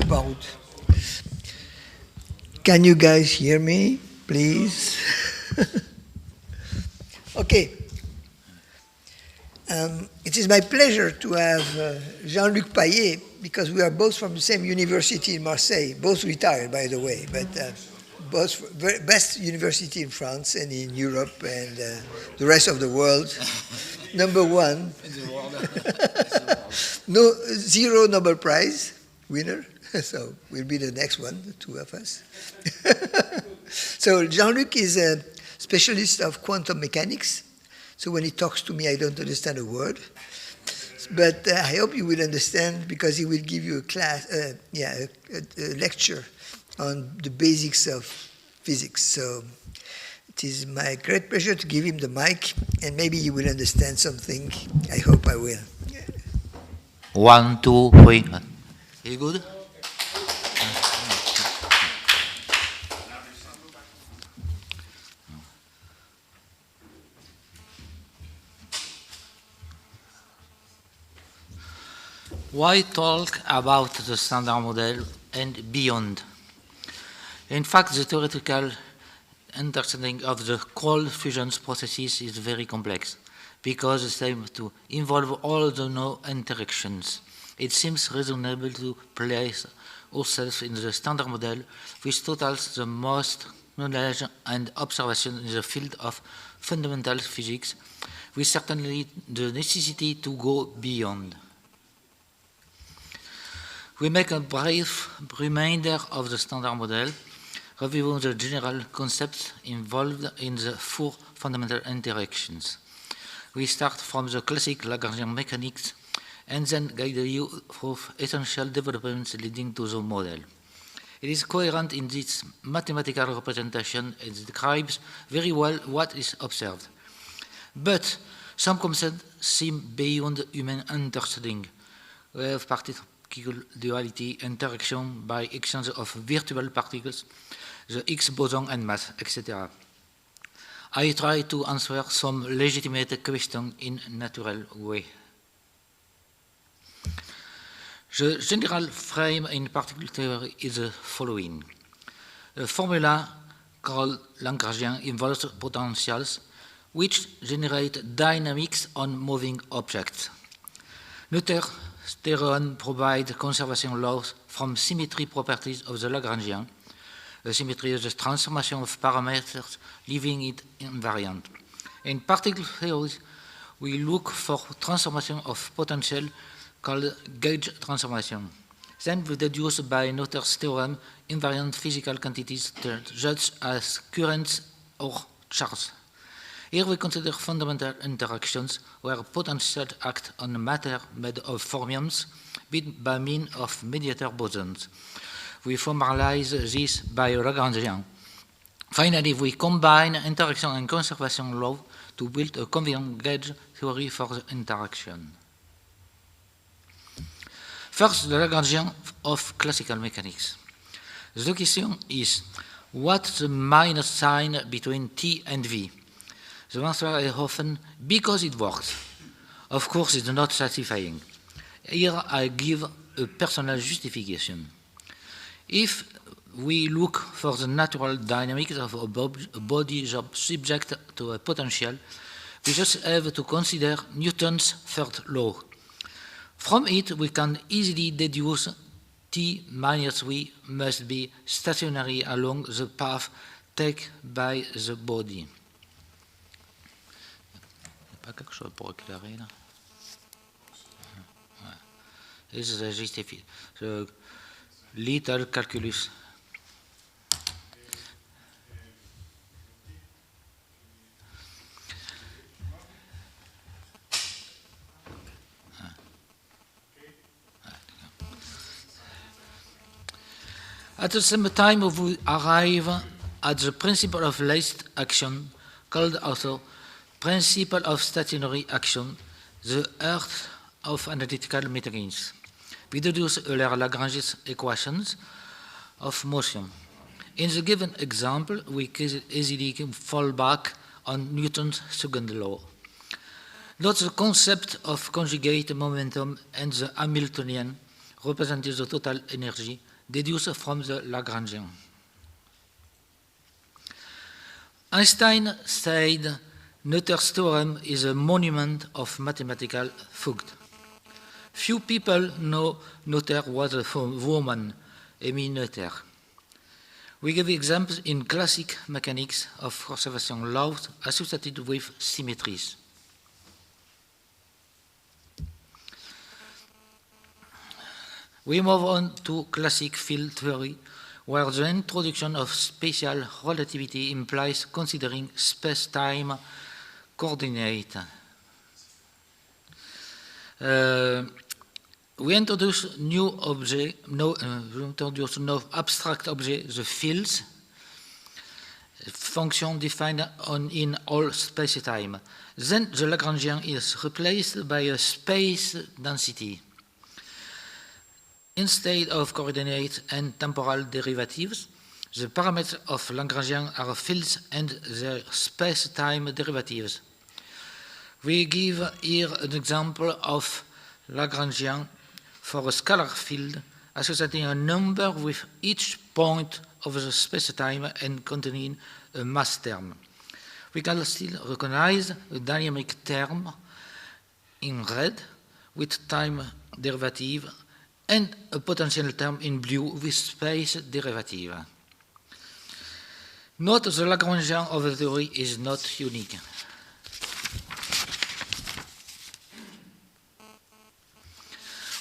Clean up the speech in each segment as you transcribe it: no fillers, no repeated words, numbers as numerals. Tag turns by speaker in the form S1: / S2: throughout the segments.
S1: pas en route. Can you guys hear me, please? Okay. It is my pleasure to have Jean-Luc Paillet, because we are both from the same university in Marseille, both retired, by the way, but both best university in France and in Europe and the rest of the world. Number one. In the world. No, 0 Nobel Prize winner. So we'll be the next one, the two of us. So Jean-Luc is a specialist of quantum mechanics. So when he talks to me, I don't understand a word. But I hope you will understand, because he will give you a class, a lecture on the basics of physics. So it is my great pleasure to give him the mic, and maybe you will understand something. I hope I will.
S2: 1, 2, 3. Is it good? Why talk about the standard model and beyond? In fact, the theoretical understanding of the cold fusion processes is very complex, because it seems to involve all the known interactions. It seems reasonable to place ourselves in the standard model, which totals the most knowledge and observation in the field of fundamental physics, with certainly the necessity to go beyond. We make a brief reminder of the standard model, reviewing the general concepts involved in the 4 fundamental interactions. We start from the classic Lagrangian mechanics and then guide you through essential developments leading to the model. It is coherent in its mathematical representation and describes very well what is observed. But some concepts seem beyond human understanding. We have particular duality, interaction by exchange of virtual particles, the Higgs boson and mass, etc. I try to answer some legitimate questions in a natural way. The general frame in particle theory is the following. A formula called Lagrangian involves potentials which generate dynamics on moving objects. Noether's theorem provides conservation laws from symmetry properties of the Lagrangian. The symmetry is the transformation of parameters, leaving it invariant. In particle theory, we look for transformation of potential called gauge transformation. Then we deduce by Noether's theorem invariant physical quantities such as currents or charges. Here we consider fundamental interactions where potentials act on matter made of fermions by means of mediator bosons. We formalize this by Lagrangian. Finally, we combine interaction and conservation law to build a convenient gauge theory for the interaction. First, the Lagrangian of classical mechanics. The question is, what's the minus sign between T and V? The answer is often, because it works. Of course, it's not satisfying. Here I give a personal justification. If we look for the natural dynamics of a body subject to a potential, we just have to consider Newton's third law. From it, we can easily deduce T minus V must be stationary along the path taken by the body. Pas quelque chose pour éclairer là. This is a justification. So, little calculus. At the same time, we arrive at the principle of least action, called also principle of stationary action, the heart of analytical mechanics. We deduce Euler-Lagrange's equations of motion. In the given example, we can easily fall back on Newton's second law. Note the concept of conjugate momentum and the Hamiltonian representing the total energy deduced from the Lagrangian. Einstein said Noether's theorem is a monument of mathematical thought. Few people know Noether was a woman, Emmy Noether. We give examples in classic mechanics of conservation laws associated with symmetries. We move on to classic field theory, where the introduction of special relativity implies considering space-time coordinate. We introduce new abstract object, the fields, function defined in all space-time. Then the Lagrangian is replaced by a space density. Instead of coordinate and temporal derivatives, the parameters of Lagrangian are fields and their space-time derivatives. We give here an example of Lagrangian for a scalar field associating a number with each point of the space-time and containing a mass term. We can still recognize a dynamic term in red with time derivative and a potential term in blue with space derivative. Note the Lagrangian of the theory is not unique.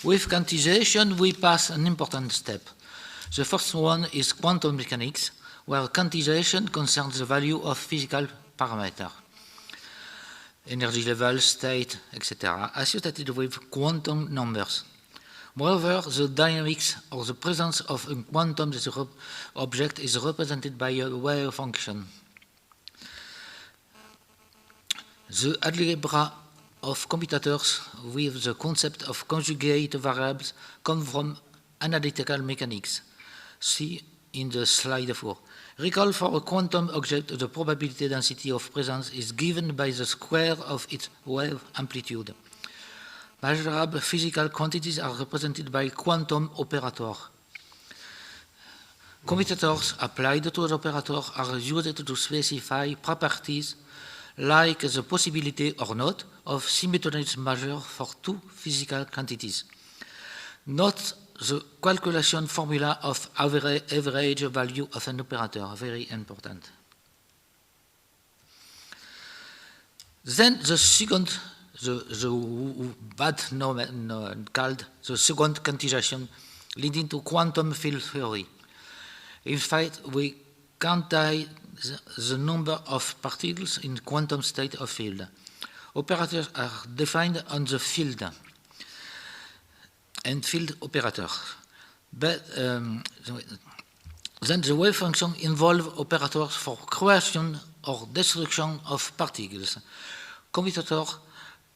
S2: With quantization, we pass an important step. The first one is quantum mechanics, where quantization concerns the value of physical parameters, energy level, state, etc., associated with quantum numbers. Moreover, the dynamics or the presence of a quantum object is represented by a wave function. The algebra of commutators with the concept of conjugate variables come from analytical mechanics. See in the slide 4. Recall for a quantum object the probability density of presence is given by the square of its wave amplitude. Measurable physical quantities are represented by quantum operators. Commutators applied to the operator are used to specify properties like the possibility or not of simultaneous measure for two physical quantities. Note the calculation formula of average value of an operator, very important. Then the second, the bad called the second quantization leading to quantum field theory. In fact, we quantize the number of particles in quantum state of field. Operators are defined on the field and field operator. But then the wave function involves operators for creation or destruction of particles. Commutator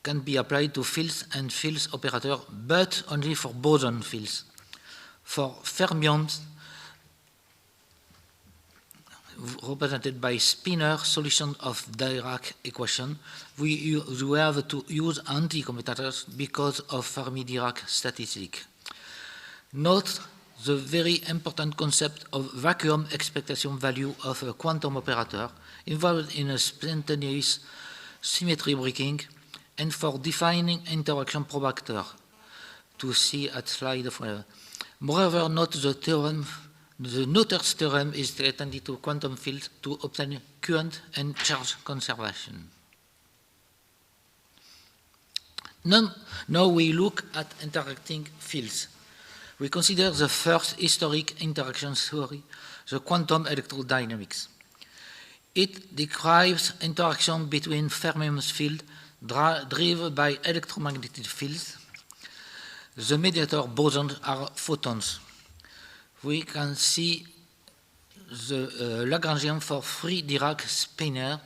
S2: can be applied to fields and fields operator, but only for boson fields. For fermions, represented by spinor solution of Dirac equation, we have to use anti-commutators because of Fermi-Dirac statistic. Note the very important concept of vacuum expectation value of a quantum operator involved in a spontaneous symmetry breaking and for defining interaction protractor, to see at slide 5. Moreover, note the theorem. The Noether's theorem is related to quantum fields to obtain current and charge conservation. Now we look at interacting fields. We consider the first historic interaction theory, the quantum electrodynamics. It describes interaction between fermions fields driven by electromagnetic fields. The mediator bosons are photons. We can see the Lagrangian for free Dirac spinor.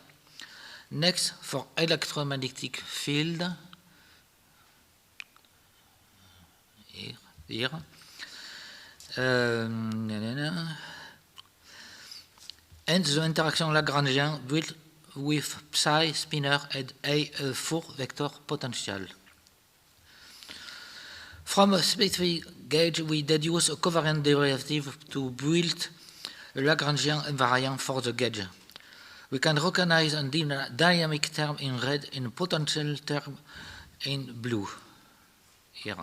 S2: Next, for electromagnetic field, here. And the interaction Lagrangian with psi spinor and a 4 vector potential. From a specific gauge, we deduce a covariant derivative to build a Lagrangian invariant for the gauge. We can recognize a dynamic term in red and a potential term in blue. Here.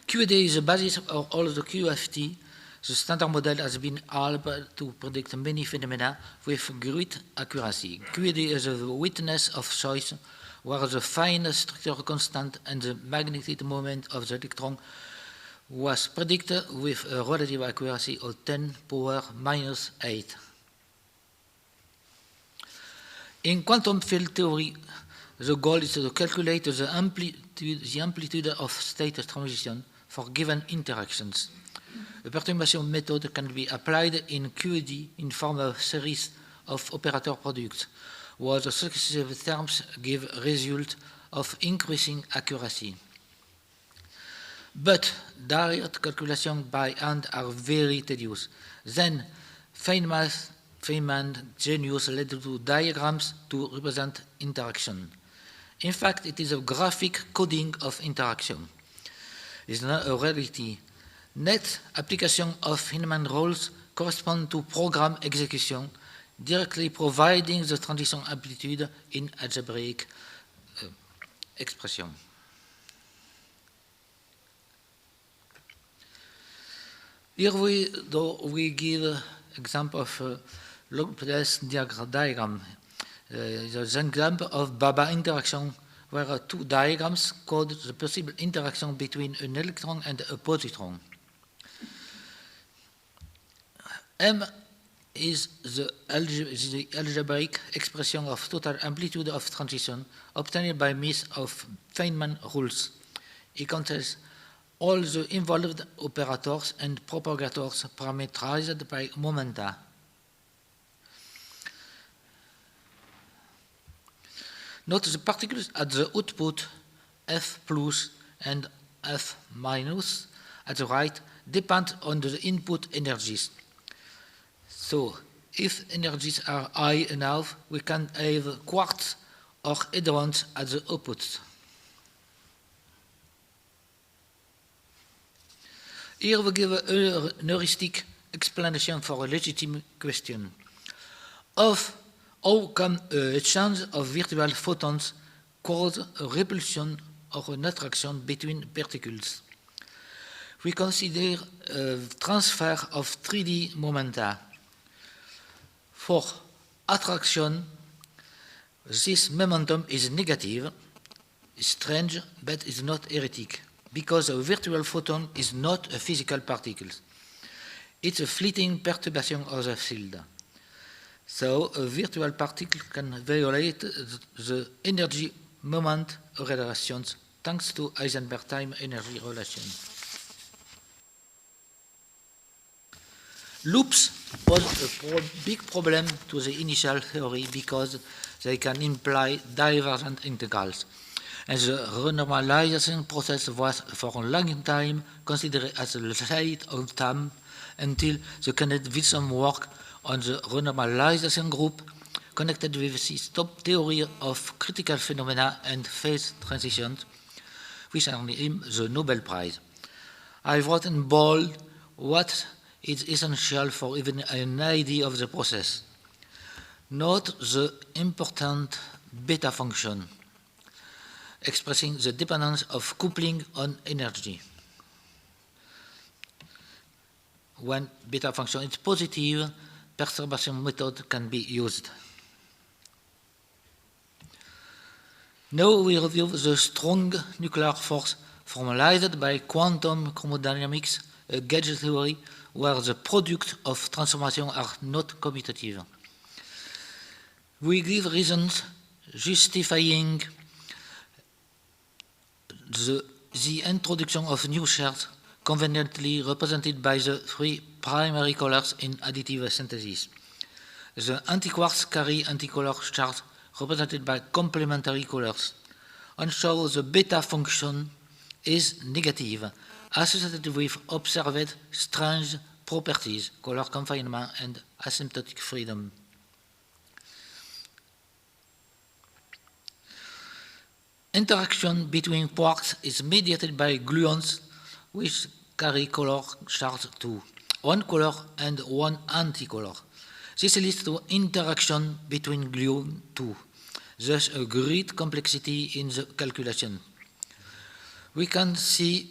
S2: QED is the basis of all the QFT. The standard model has been able to predict many phenomena with great accuracy. QED is a witness of choice, where the fine structure constant and the magnetic moment of the electron was predicted with a relative accuracy of 10⁻⁻8. In quantum field theory, the goal is to calculate the amplitude of state transition for given interactions. A perturbation method can be applied in QED in form of series of operator products, where the successive terms give result of increasing accuracy. But direct calculations by hand are very tedious. Then Feynman genius led to diagrams to represent interaction. In fact, it is a graphic coding of interaction. It is not a reality. Net application of Feynman rules correspond to program execution, directly providing the transition amplitude in algebraic expression. Here we give example of log-place diagram. There's an example of Baba interaction where two diagrams code the possible interaction between an electron and a positron. M is the algebraic expression of total amplitude of transition obtained by means of Feynman rules. It contains all the involved operators and propagators parameterized by momenta. Note the particles at the output F plus and F minus at the right depend on the input energies. So, if energies are high enough, we can have quarks or hadrons at the outputs. Here we give a heuristic explanation for a legitimate question of how come a exchange of virtual photons cause a repulsion or an attraction between particles. We consider a transfer of 3D momenta. For attraction, this momentum is negative, strange, but is not heretic, because a virtual photon is not a physical particle. It's a fleeting perturbation of the field. So a virtual particle can violate the energy moment relations thanks to Heisenberg time energy relation. Loops pose a big problem to the initial theory because they can imply divergent integrals. And the renormalization process was for a long time considered as a state of time until the Kenneth Wilson work on the renormalization group connected with his top theory of critical phenomena and phase transitions, which earned him the Nobel Prize. I wrote in bold what is essential for even an idea of the process. Note the important beta function, expressing the dependence of coupling on energy. When beta function is positive, perturbation method can be used. Now we review the strong nuclear force formalized by quantum chromodynamics, a gauge theory where the product of transformation are not commutative. We give reasons justifying the introduction of new shares conveniently represented by the three primary colors in additive synthesis. The antiquarks carry anticolor charge represented by complementary colors. And so the beta function is negative, associated with observed strange properties, color confinement and asymptotic freedom. interaction between quarks is mediated by gluons, which carry color charge to one color and one anticolor. This leads to interaction between gluon too, thus a great complexity in the calculation. We can see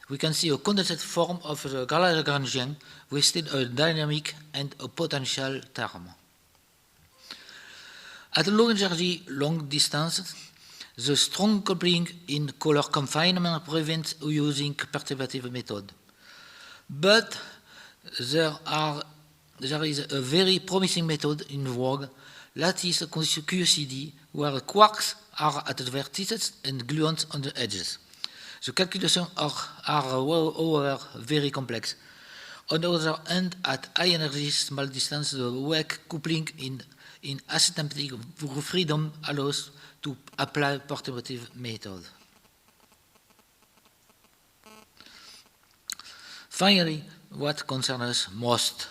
S2: a condensed form of the Lagrangian with still a dynamic and a potential term. At low energy, long distance, the strong coupling in color confinement prevents using perturbative method. But there is a very promising method in vogue, lattice QCD, where quarks are at the vertices and gluons on the edges. The calculations are however very complex. On the other hand, at high energy, small distance, the weak coupling in asymptotic freedom allows to apply perturbative method. Finally, what concerns us most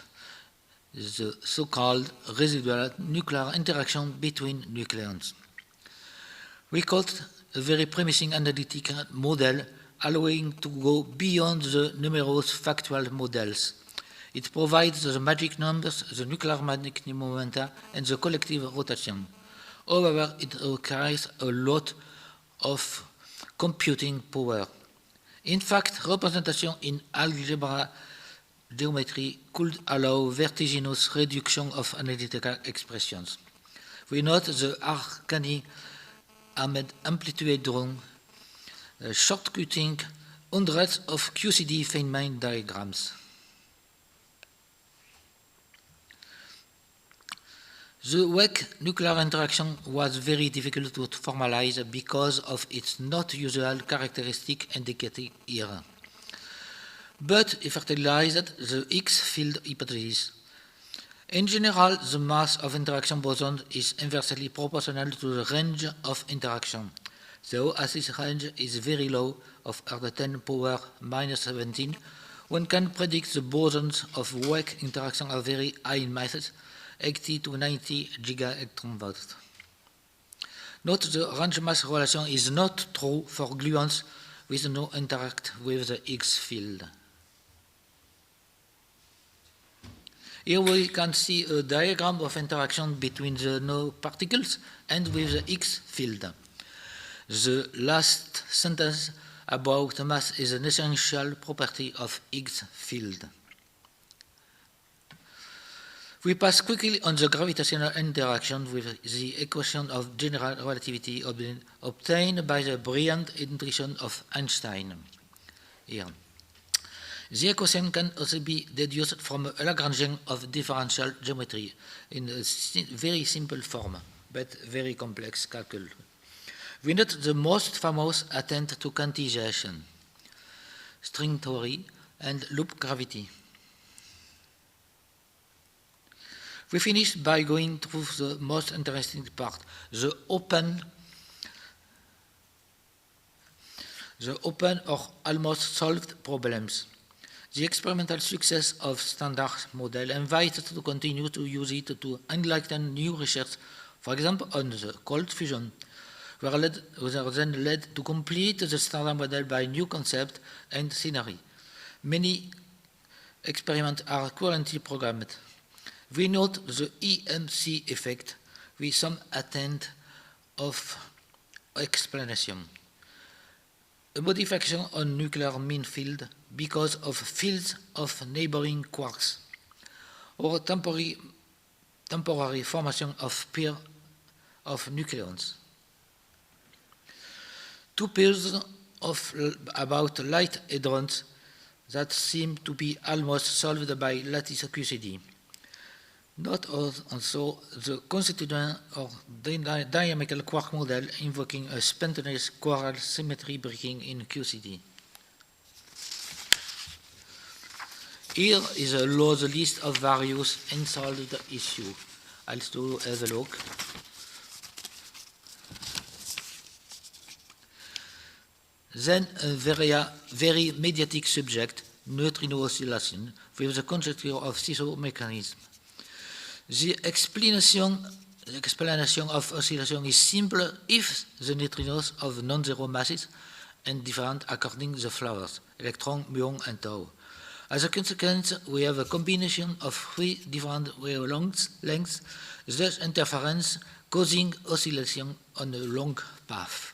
S2: is the so-called residual nuclear interaction between nucleons. We called a very promising analytic model allowing to go beyond the numerous factual models. It provides the magic numbers, the nuclear magnetic momenta, and the collective rotation. However, it requires a lot of computing power. In fact, representation in algebra geometry could allow vertiginous reduction of analytical expressions. We note the Arcani amplitude drawing, shortcutting hundreds of QCD Feynman diagrams. The weak nuclear interaction was very difficult to formalize because of its not usual characteristic indicated here. But if fertilized the X-field hypothesis. In general, the mass of interaction boson is inversely proportional to the range of interaction. So, as this range is very low, of order 10 power minus 17, one can predict the bosons of weak interaction are very high in masses, 80 to 90 gigaelectronvolts. Note the range mass relation is not true for gluons with no interact with the X field. Here we can see a diagram of interaction between the no particles and with the X field. The last sentence about mass is an essential property of X field. We pass quickly on the gravitational interaction with the equation of general relativity obtained by the brilliant intuition of Einstein. Here. The equation can also be deduced from a Lagrangian of differential geometry in a very simple form, but very complex calculus. We note the most famous attempt to quantization, string theory, and loop gravity. We finish by going through the most interesting part, the open or almost solved problems. The experimental success of standard model invites us to continue to use it to enlighten new research, for example, on the cold fusion, were then led to complete the standard model by new concept and scenery. Many experiments are currently programmed. We note the EMC effect with some attempt of explanation. A modification on nuclear mean field because of fields of neighboring quarks, or temporary formation of pair of nucleons. Two pairs of about light hadrons that seem to be almost solved by lattice QCD. Not also the constituent or dynamical quark model invoking a spontaneous quark symmetry breaking in QCD. Here is a large list of various unsolved issues. I'll still have a look. Then a very mediatic subject, neutrino oscillation, with the conjecture of seesaw mechanism. The explanation the explanation of oscillation is simple if the neutrinos of non-zero masses and different according to the flowers, electron, muon, and tau. As a consequence, we have a combination of three different wavelengths, thus interference causing oscillation on a long path.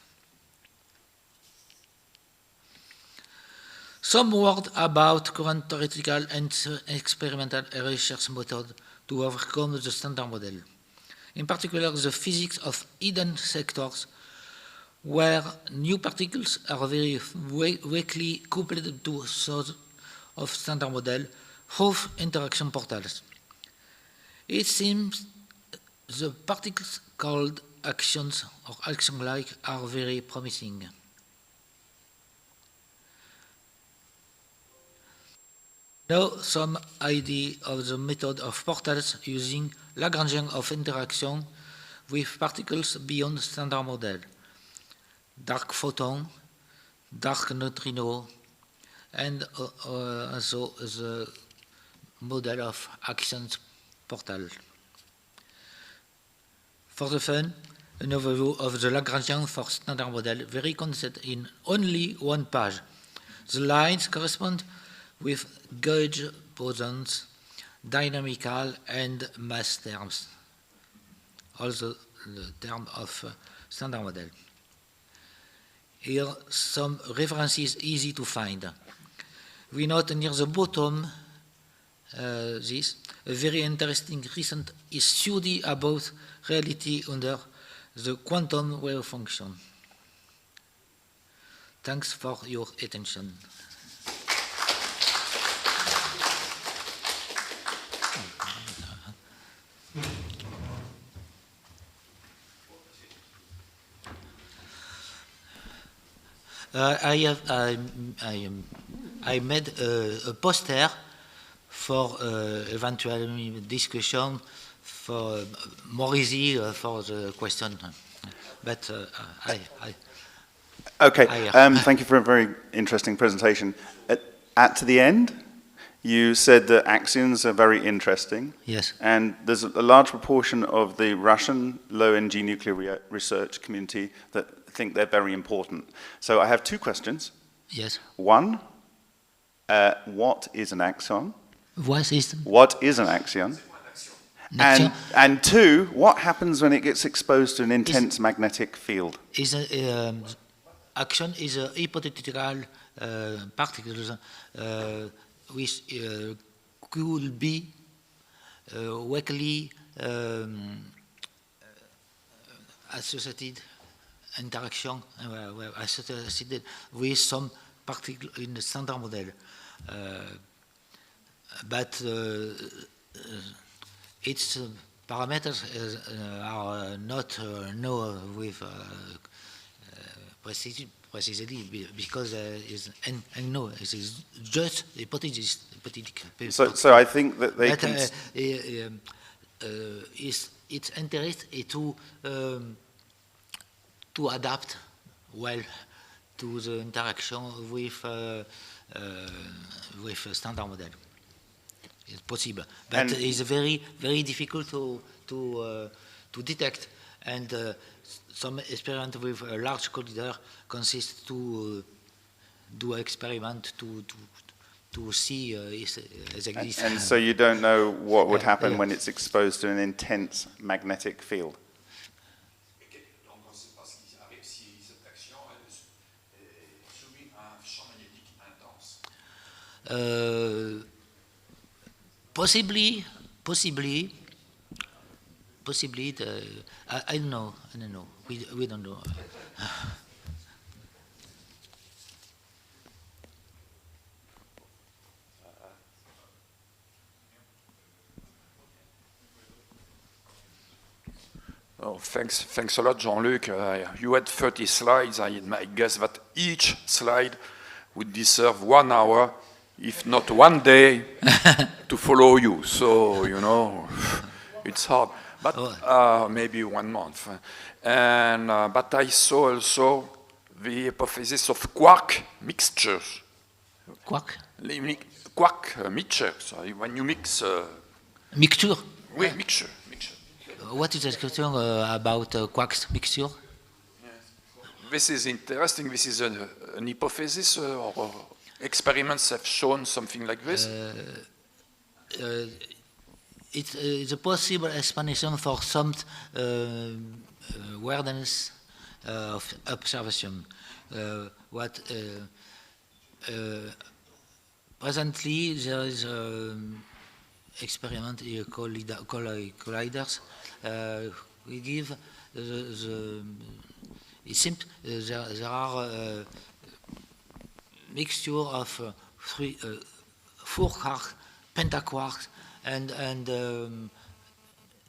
S2: Some words about current theoretical and experimental research methods to overcome the standard model. In particular, the physics of hidden sectors, where new particles are very weakly coupled to those of standard model through interaction portals. It seems the particles called actions or action-like are very promising. Now some idea of the method of portals using Lagrangian of interaction with particles beyond standard model. Dark photon, dark neutrino, and also the model of actions portal. For the fun, an overview of the Lagrangian for standard model, very condensed in only one page. The lines correspond with gauge bosons, dynamical and mass terms, also the term of standard model. Here some references easy to find. We note near the bottom this, a very interesting recent study about reality under the quantum wave function. Thanks for your attention. I made a poster for eventual discussion for more easy for the question, but
S3: Okay, thank you for a very interesting presentation. At the end, you said that axions are very interesting.
S2: Yes.
S3: And there's a large proportion of the Russian low-energy nuclear research community that think they're very important. So I have two questions.
S2: Yes.
S3: One, what is an axion?
S2: What
S3: is an axion? And two, what happens when it gets exposed to an intense magnetic field?
S2: Action is a hypothetical particles which could be weakly associated interaction associated with some particle in the standard model, but its parameters are not known with precisely because no, it is just hypothesis.
S3: So I think that they can.
S2: Its interest is to adapt well to the interaction with standard model. It's possible, but it's very difficult to detect. And some experiment with a large collider consists to do experiment to see if it exists.
S3: And so you don't know what would happen when it's exposed to an intense magnetic field.
S2: Possibly. I don't know. We don't know.
S4: Oh, thanks a lot, Jean-Luc. You had 30 slides. I guess that each slide would deserve 1 hour, if not 1 day, to follow you. So, it's hard. But maybe 1 month. And but I saw also the hypothesis of quark mixtures.
S2: Quark?
S4: Quark mixtures. When you mix...
S2: Mixture?
S4: Oui, mixture.
S2: what is the question about quarks mixture?
S4: This is interesting. This is an hypothesis, or experiments have shown something like this.
S2: It's a possible explanation for some weirdness of observation. Presently, there is experiment in colliders. We give it seems there are mixture of four quarks, pentaquarks, and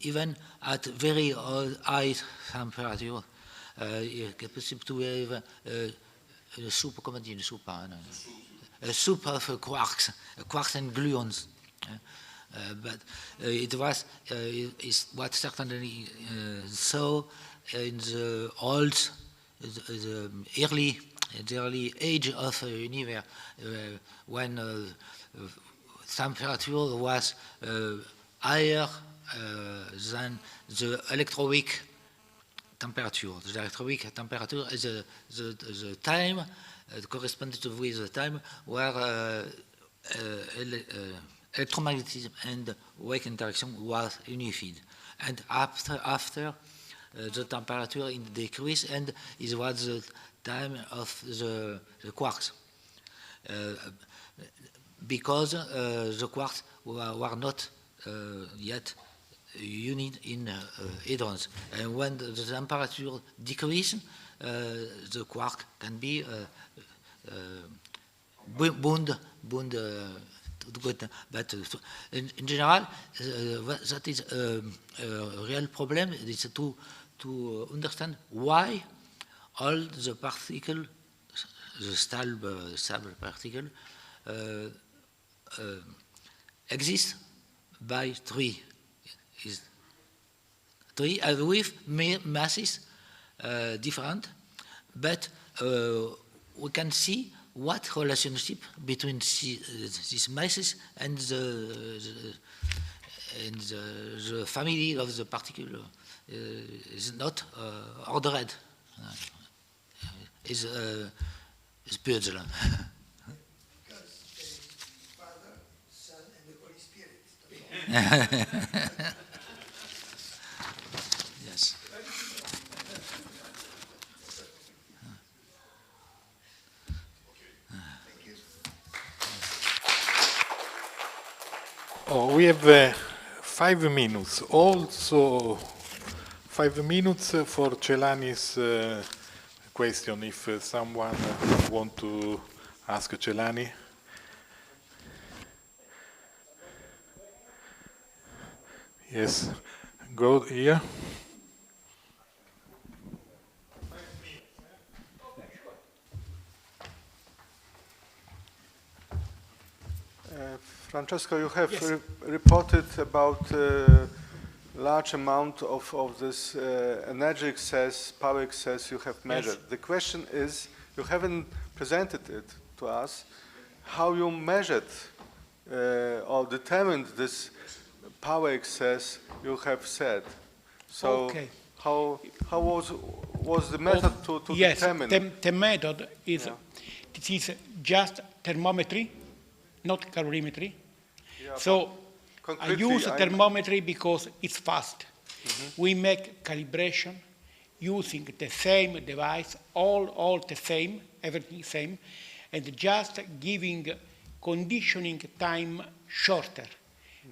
S2: even at very high temperature, it's possible to have a soup. Comment dit une soupe? A soup of quarks and gluons. But it was what certainly so in the old, the early age of the universe, when temperature was higher than the electroweak temperature. The electroweak temperature is the time corresponding with the time where electromagnetism and wake interaction was unified. And after the temperature decrease, and it was the time of the quarks. Because the quarks were not yet united in hadrons. And when the temperature decreases, the quark can be bound good. But in general, that is a real problem. It's to understand why all the particles, the stable particle, exist by three with masses different, but we can see what relationship between these masses and the family of the particle is not ordered. Is puzzle.
S1: Because Father, Son, and the Holy Spirit.
S2: Yes.
S5: Oh, we have 5 minutes. Also, 5 minutes for Celani's question. If someone want to ask Celani. Yes, go here.
S6: Francesco, you have reported about large amount of this energy excess, power excess you have measured. Yes. The question is, you haven't presented it to us, how you measured or determined this power excess you have said. So how was the method to determine?
S7: Yes, the method is, it is just thermometry, not calorimetry. Yeah, so I use thermometry because it's fast. Mm-hmm. We make calibration using the same device, all the same, everything same, and just giving conditioning time shorter,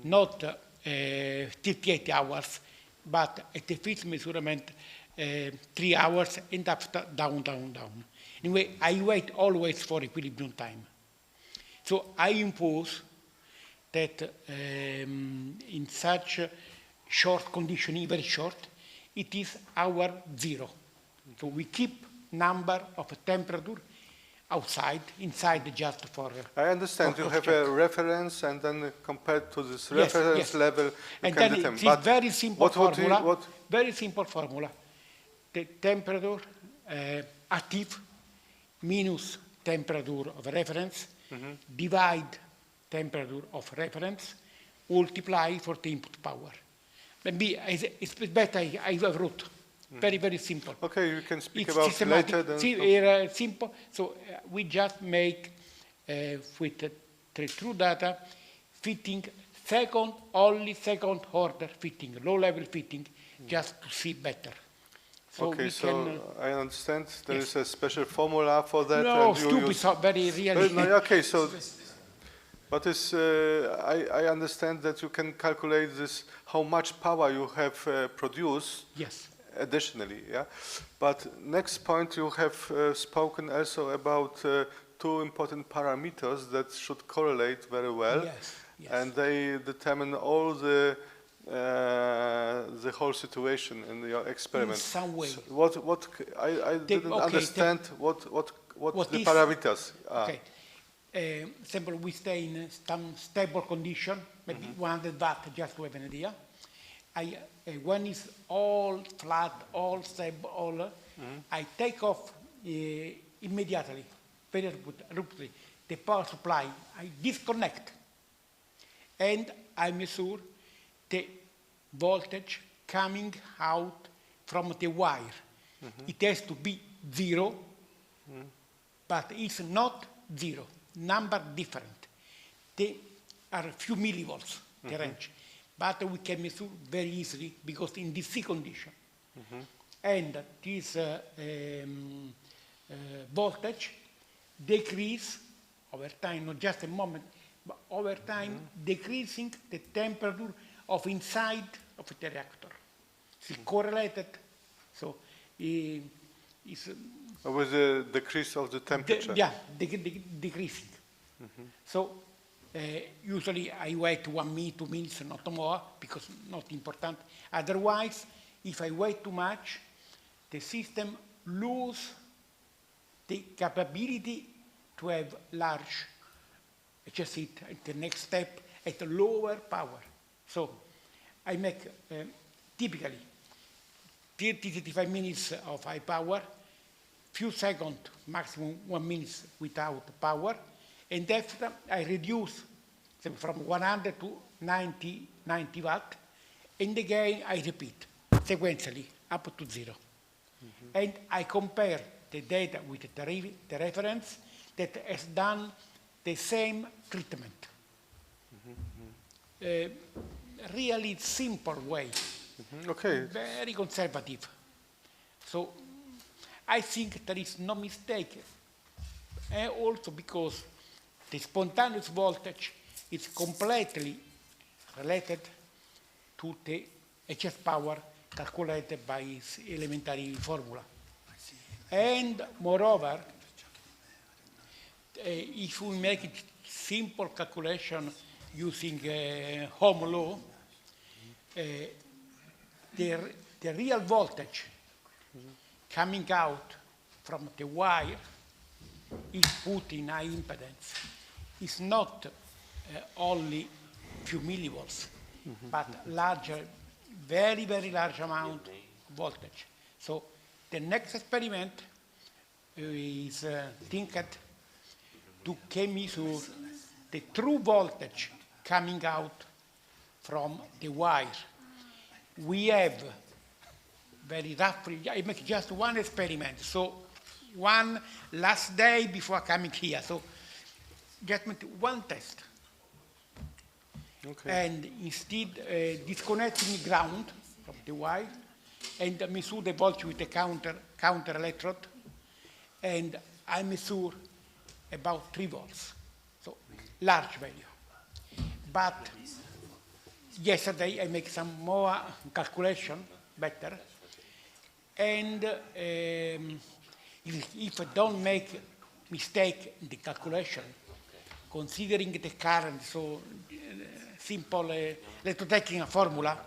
S7: not 38 hours, but at the fixed measurement 3 hours and after down. Anyway, I wait always for equilibrium time. So I impose that in such short conditioning, very short, it is hour 0. So we keep number of temperature outside, inside just for...
S6: I understand you have a reference, and then compared to this reference level, you
S7: and
S6: can
S7: then
S6: determine.
S7: It's very simple formula. Very simple formula. The temperature active minus temperature of reference, divide temperature of reference, multiply for the input power. Maybe it's better I wrote. Very, very simple.
S6: Okay, you can speak
S7: It's
S6: about
S7: systematic,
S6: later. Then.
S7: simple. So we just make with the true data fitting only second order fitting, low level fitting, just to see better. So
S6: okay,
S7: we
S6: so
S7: can,
S6: I understand there
S7: yes.
S6: is a special formula for that.
S7: no,
S6: and you
S7: stupid,
S6: use-
S7: so very really.
S6: No, okay, so, but I understand that you can calculate this, how much power you have produced
S7: Yes.
S6: additionally, yeah? But next point, you have spoken also about two important parameters that should correlate very well.
S7: Yes, yes.
S6: And they determine all the whole situation in your experiment.
S7: In some way.
S6: So I didn't
S7: okay,
S6: understand what the
S7: is-
S6: parameters are.
S7: Okay. Example, we stay in some stable condition, maybe 100 watt, just to have an idea. When it's all flat, all stable, all, I take off immediately, very abruptly, the power supply. I disconnect, and I measure the voltage coming out from the wire. It has to be 0, but it's not 0. Number different. They are a few millivolts, the range. But we can measure very easily because in DC condition. And this voltage decrease over time, not just a moment, but over time decreasing the temperature of inside of the reactor. It's correlated, so it's
S6: With the decrease of the temperature.
S7: decreasing. So usually I wait 1 minute, 2 minutes, not more, because not important. Otherwise, if I wait too much, the system lose the capability to have large, just it, the next step at a lower power. So I make typically 30-35 minutes of high power, few seconds, maximum 1 minute without power, and after I reduce from 100 to 90 watt, and again I repeat sequentially up to 0. And I compare the data with the reference that has done the same treatment. Really simple way,
S6: Okay.
S7: very conservative. So I think there is no mistake. And also because the spontaneous voltage is completely related to the HS power calculated by its elementary formula. And moreover, if we make it simple calculation using Ohm law, the real voltage coming out from the wire is put in high impedance. It's not only few millivolts, but larger, very, very large amount of voltage. So the next experiment is thinking to measure the true voltage coming out from the wire. We have very roughly, I make just one experiment. So one last day before coming here. So just make one test.
S6: Okay.
S7: And instead disconnecting ground from the wire and measure the voltage with the counter electrode, and I measure about 3 volts, so large value. But yesterday I make some more calculation, better, and if I don't make mistake in the calculation, considering the current, so simple electrotechnical formula,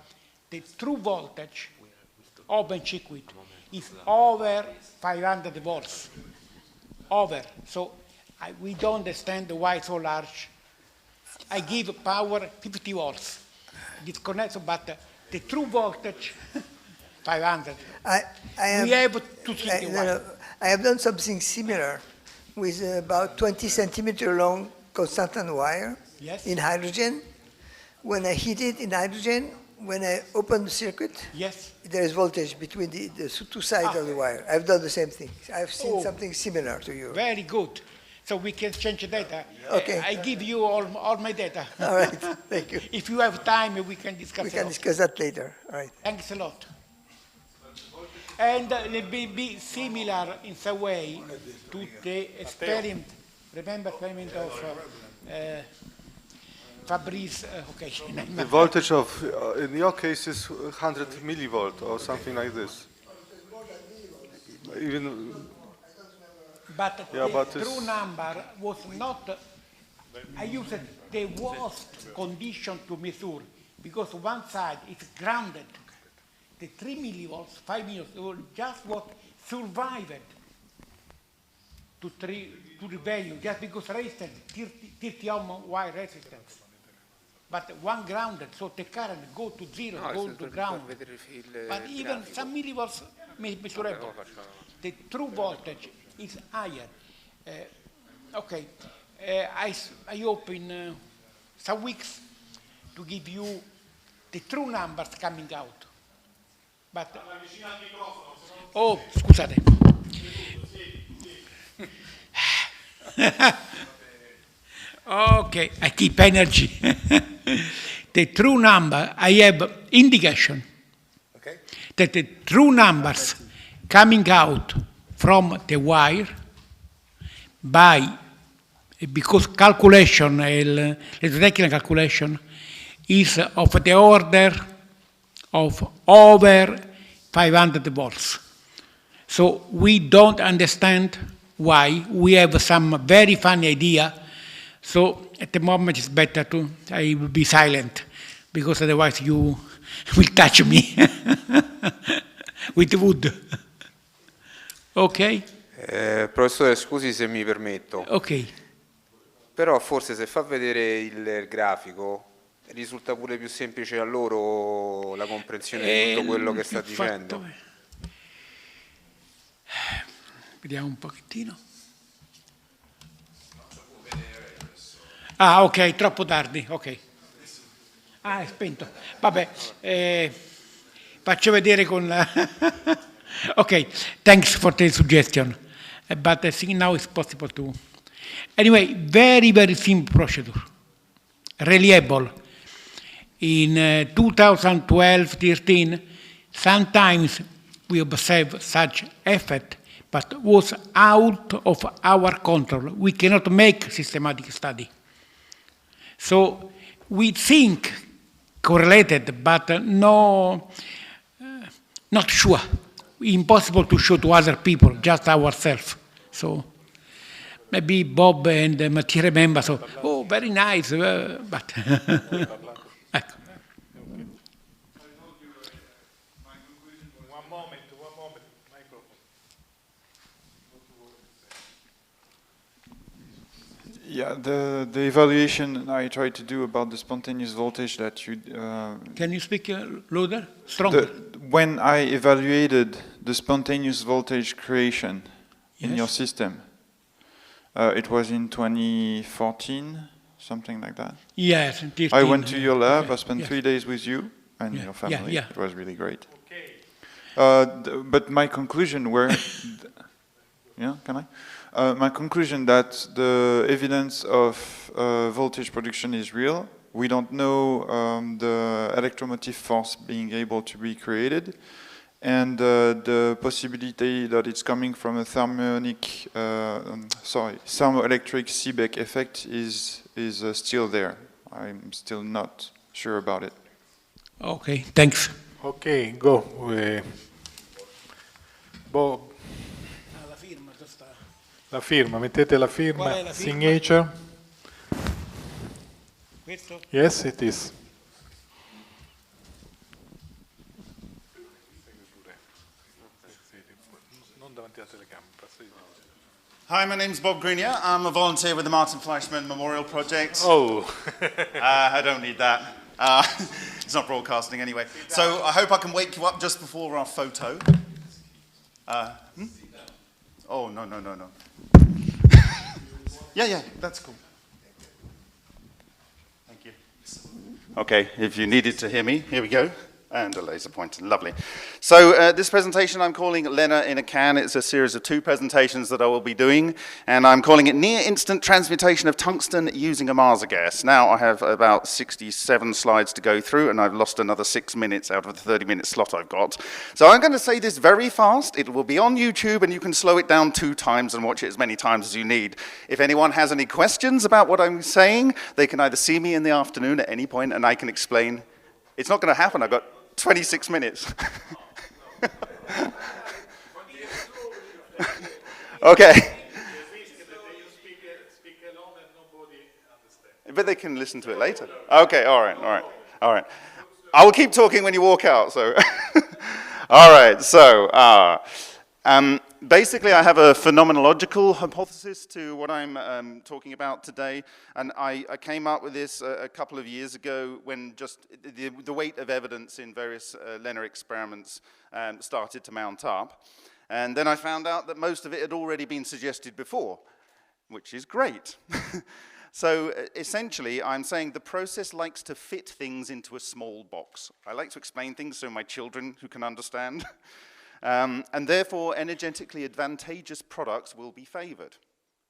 S7: the true voltage open circuit is over 500 volts. Over. So we don't understand why so large. I give power 50 volts. Disconnect, but the true voltage 500. We have to see the wire.
S1: I have done something similar with about 20 centimeter long constant wire
S7: Yes.
S1: in hydrogen. When I heat it in hydrogen, when I open the circuit,
S7: Yes.
S1: there is voltage between the two sides of the wire. I've done the same thing. I've seen
S7: Oh.
S1: something similar to you.
S7: Very good. So we can change data.
S1: Okay.
S7: I give you all my data.
S1: All right, thank you.
S7: If you have time, we can discuss
S1: We
S7: it.
S1: can discuss that later. All right.
S7: Thanks a lot. And it will be similar in some way to the experiment. Remember experiment of Fabrice? Okay.
S6: The voltage of, in your case, is 100 millivolt or something like this. Even,
S7: But
S6: Yeah,
S7: the
S6: but
S7: true
S6: it's-
S7: number was not, I used the worst condition to measure because one side is grounded. The 3 millivolts, 5 millivolts, were just what survived to the value, just because resisted 30 ohm wire resistance. But one grounded, so the current go to zero, go to ground. But even some millivolts measurable. The true voltage is higher. Okay, I hope in some weeks to give you the true numbers coming out. But, oh, scusate. Okay, I keep energy. The true number, I have indication that the true numbers coming out from the wire because calculation, the technical calculation is of the order of over 500 volts. So we don't understand why. We have some very funny idea. So at the moment it's better I will be silent because otherwise you will touch me with wood. Ok?
S8: Professore, scusi se mi permetto.
S7: Ok.
S8: Però forse se fa vedere il grafico risulta pure più semplice a loro la comprensione di tutto quello che sta dicendo.
S7: Vediamo un pochettino. Ah, ok, troppo tardi, ok. Ah, è spento. Vabbè, faccio vedere con la... Ok, thanks for the suggestion. But I think now it's possible to... Anyway, very, very simple procedure. Reliable. In 2012-13, sometimes we observe such effect, but was out of our control. We cannot make systematic study. So we think correlated, but no, not sure. Impossible to show to other people, just ourselves. So maybe Bob and Mattia remember, so, oh, very nice, but... Ecco.
S5: One moment, microphone.
S9: Yeah, the evaluation I tried to do about the spontaneous voltage that you...
S7: Can you speak louder, stronger?
S9: When I evaluated the spontaneous voltage creation in
S7: Yes.
S9: your system, it was in 2014, something like that.
S7: Yes,
S9: I went to your lab,
S7: okay,
S9: I spent
S7: yes.
S9: 3 days with you and
S7: Yeah,
S9: your family.
S7: yeah.
S9: It was really great. But my conclusion were... yeah, can I? My conclusion that the evidence of voltage production is real. We don't know the electromotive force being able to be created, and the possibility that it's coming from a thermoelectric Seebeck effect is still there. I'm still not sure about it.
S7: Okay, thanks.
S5: Okay, go. Bob. La firma, mettete la firma,
S7: Qual è la firma?
S5: signature.
S7: Questo?
S5: Yes, it is. Non davanti alla telecamera.
S10: Hi, my name's Bob Greenyer. I'm a volunteer with the Martin Fleischmann Memorial Project.
S5: Oh.
S10: I don't need that. It's not broadcasting anyway. So I hope I can wake you up just before our photo. Oh, no. Yeah, that's cool. Thank you. Okay, if you needed to hear me, here we go. And a laser pointer, lovely. So this presentation I'm calling LENR in a Can. It's a series of 2 presentations that I will be doing, and I'm calling it Near Instant Transmutation of Tungsten Using a Maser Gas. Now I have about 67 slides to go through, and I've lost another 6 minutes out of the 30-minute slot I've got. So I'm going to say this very fast. It will be on YouTube, and you can slow it down 2 times and watch it as many times as you need. If anyone has any questions about what I'm saying, they can either see me in the afternoon at any point, and I can explain. It's not going to happen. I've got 26 minutes. Okay. But they can listen to it later. Okay, all right. I will keep talking when you walk out, so. All right, so basically I have a phenomenological hypothesis to what I'm talking about today, and I came up with this a couple of years ago when just the weight of evidence in various LENR experiments started to mount up. And then I found out that most of it had already been suggested before, which is great. So essentially, I'm saying the process likes to fit things into a small box. I like to explain things so my children who can understand. And therefore, energetically advantageous products will be favored.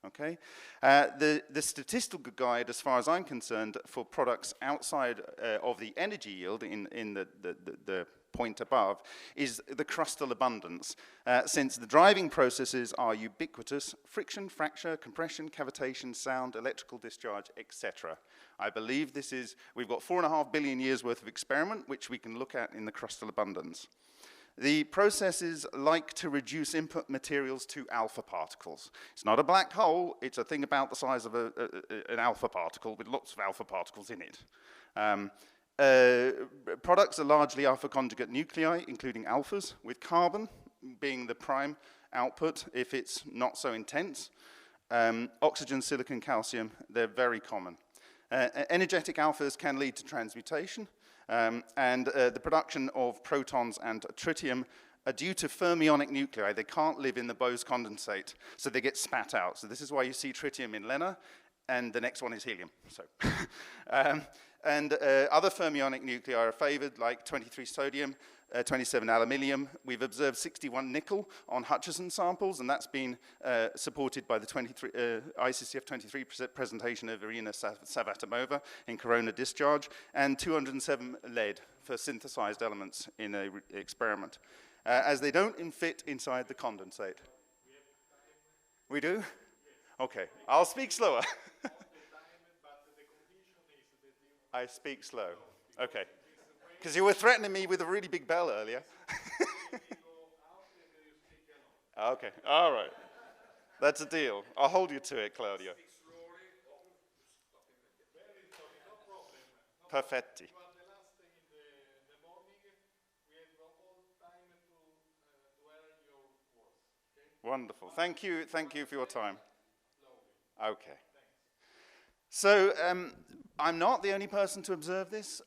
S10: Okay? The statistical guide, as far as I'm concerned, for products outside of the energy yield in the point above, is the crustal abundance, since the driving processes are ubiquitous: friction, fracture, compression, cavitation, sound, electrical discharge, etc. I believe we've got 4.5 billion years worth of experiment, which we can look at in the crustal abundance. The processes like to reduce input materials to alpha particles. It's not a black hole, it's a thing about the size of an alpha particle with lots of alpha particles in it. Products are largely alpha conjugate nuclei, including alphas, with carbon being the prime output if it's not so intense. Oxygen, silicon, calcium, they're very common. Energetic alphas can lead to transmutation. And the production of protons and tritium are due to fermionic nuclei. They can't live in the Bose condensate, so they get spat out. So this is why you see tritium in LENR, and the next one is helium. So, other fermionic nuclei are favored, like 23 sodium, 27 aluminium. We've observed 61 nickel on Hutchison samples, and that's been supported by the ICCF 23 presentation of Irina Savatomova in corona discharge, and 207 lead for synthesized elements in an experiment, as they don't fit inside the condensate. We do? Okay, I'll speak slower. I speak slow. Okay. Because you were threatening me with a really big bell earlier. Okay, all right. That's a deal. I'll hold you to it, Claudio. Perfetti. Wonderful. Thank you for your time. Okay. So I'm not the only person to observe this.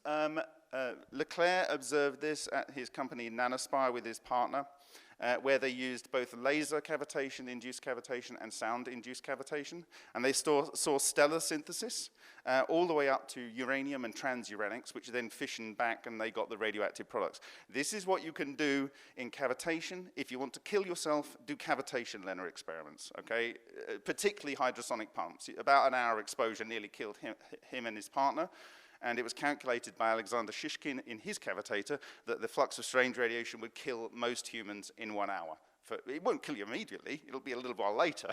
S10: Leclerc observed this at his company Nanospire with his partner, where they used both laser cavitation, induced cavitation, and sound induced cavitation, and they saw stellar synthesis all the way up to uranium and transuranics, which then fissioned back, and they got the radioactive products. This is what you can do in cavitation. If you want to kill yourself, do cavitation LENR experiments, okay? Particularly hydrosonic pumps. About an hour exposure nearly killed him and his partner. And it was calculated by Alexander Shishkin in his cavitator that the flux of strange radiation would kill most humans in 1 hour. It won't kill you immediately, it'll be a little while later,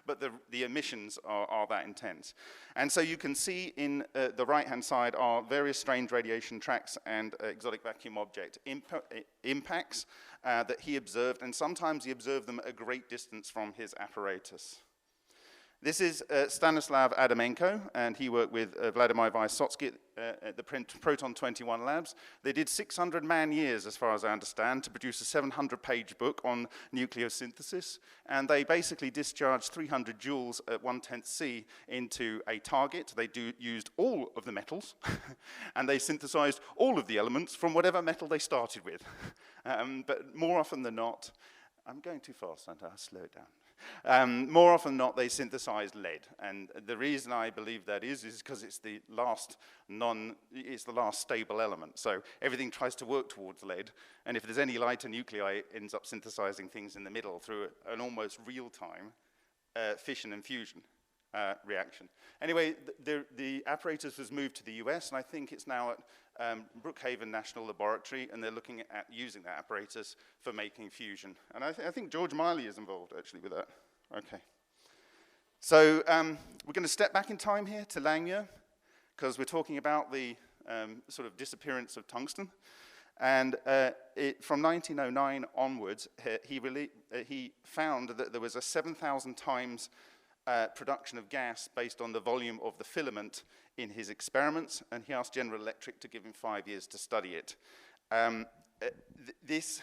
S10: but the emissions are that intense. And so you can see in the right-hand side are various strange radiation tracks and exotic vacuum object impacts that he observed, and sometimes he observed them at a great distance from his apparatus. This is Stanislav Adamenko, and he worked with Vladimir Vysotsky at the Proton 21 labs. They did 600 man-years, as far as I understand, to produce a 700-page book on nucleosynthesis, and they basically discharged 300 joules at 1/10 C into a target. They used all of the metals, and they synthesized all of the elements from whatever metal they started with. But more often than not, I'm going too fast, aren't I? I'll slow it down. More often than not, they synthesize lead, and the reason I believe that is because it's the last stable element. So everything tries to work towards lead, and if there's any lighter nuclei, it ends up synthesizing things in the middle through an almost real-time fission and fusion reaction. Anyway, the apparatus was moved to the US, and I think it's now at Brookhaven National Laboratory, and they're looking at using that apparatus for making fusion. And I think George Miley is involved, actually, with that. Okay. So we're going to step back in time here to Langmuir, because we're talking about the sort of disappearance of tungsten. And from 1909 onwards, he found that there was a 7,000 times production of gas based on the volume of the filament in his experiments, and he asked General Electric to give him 5 years to study it. This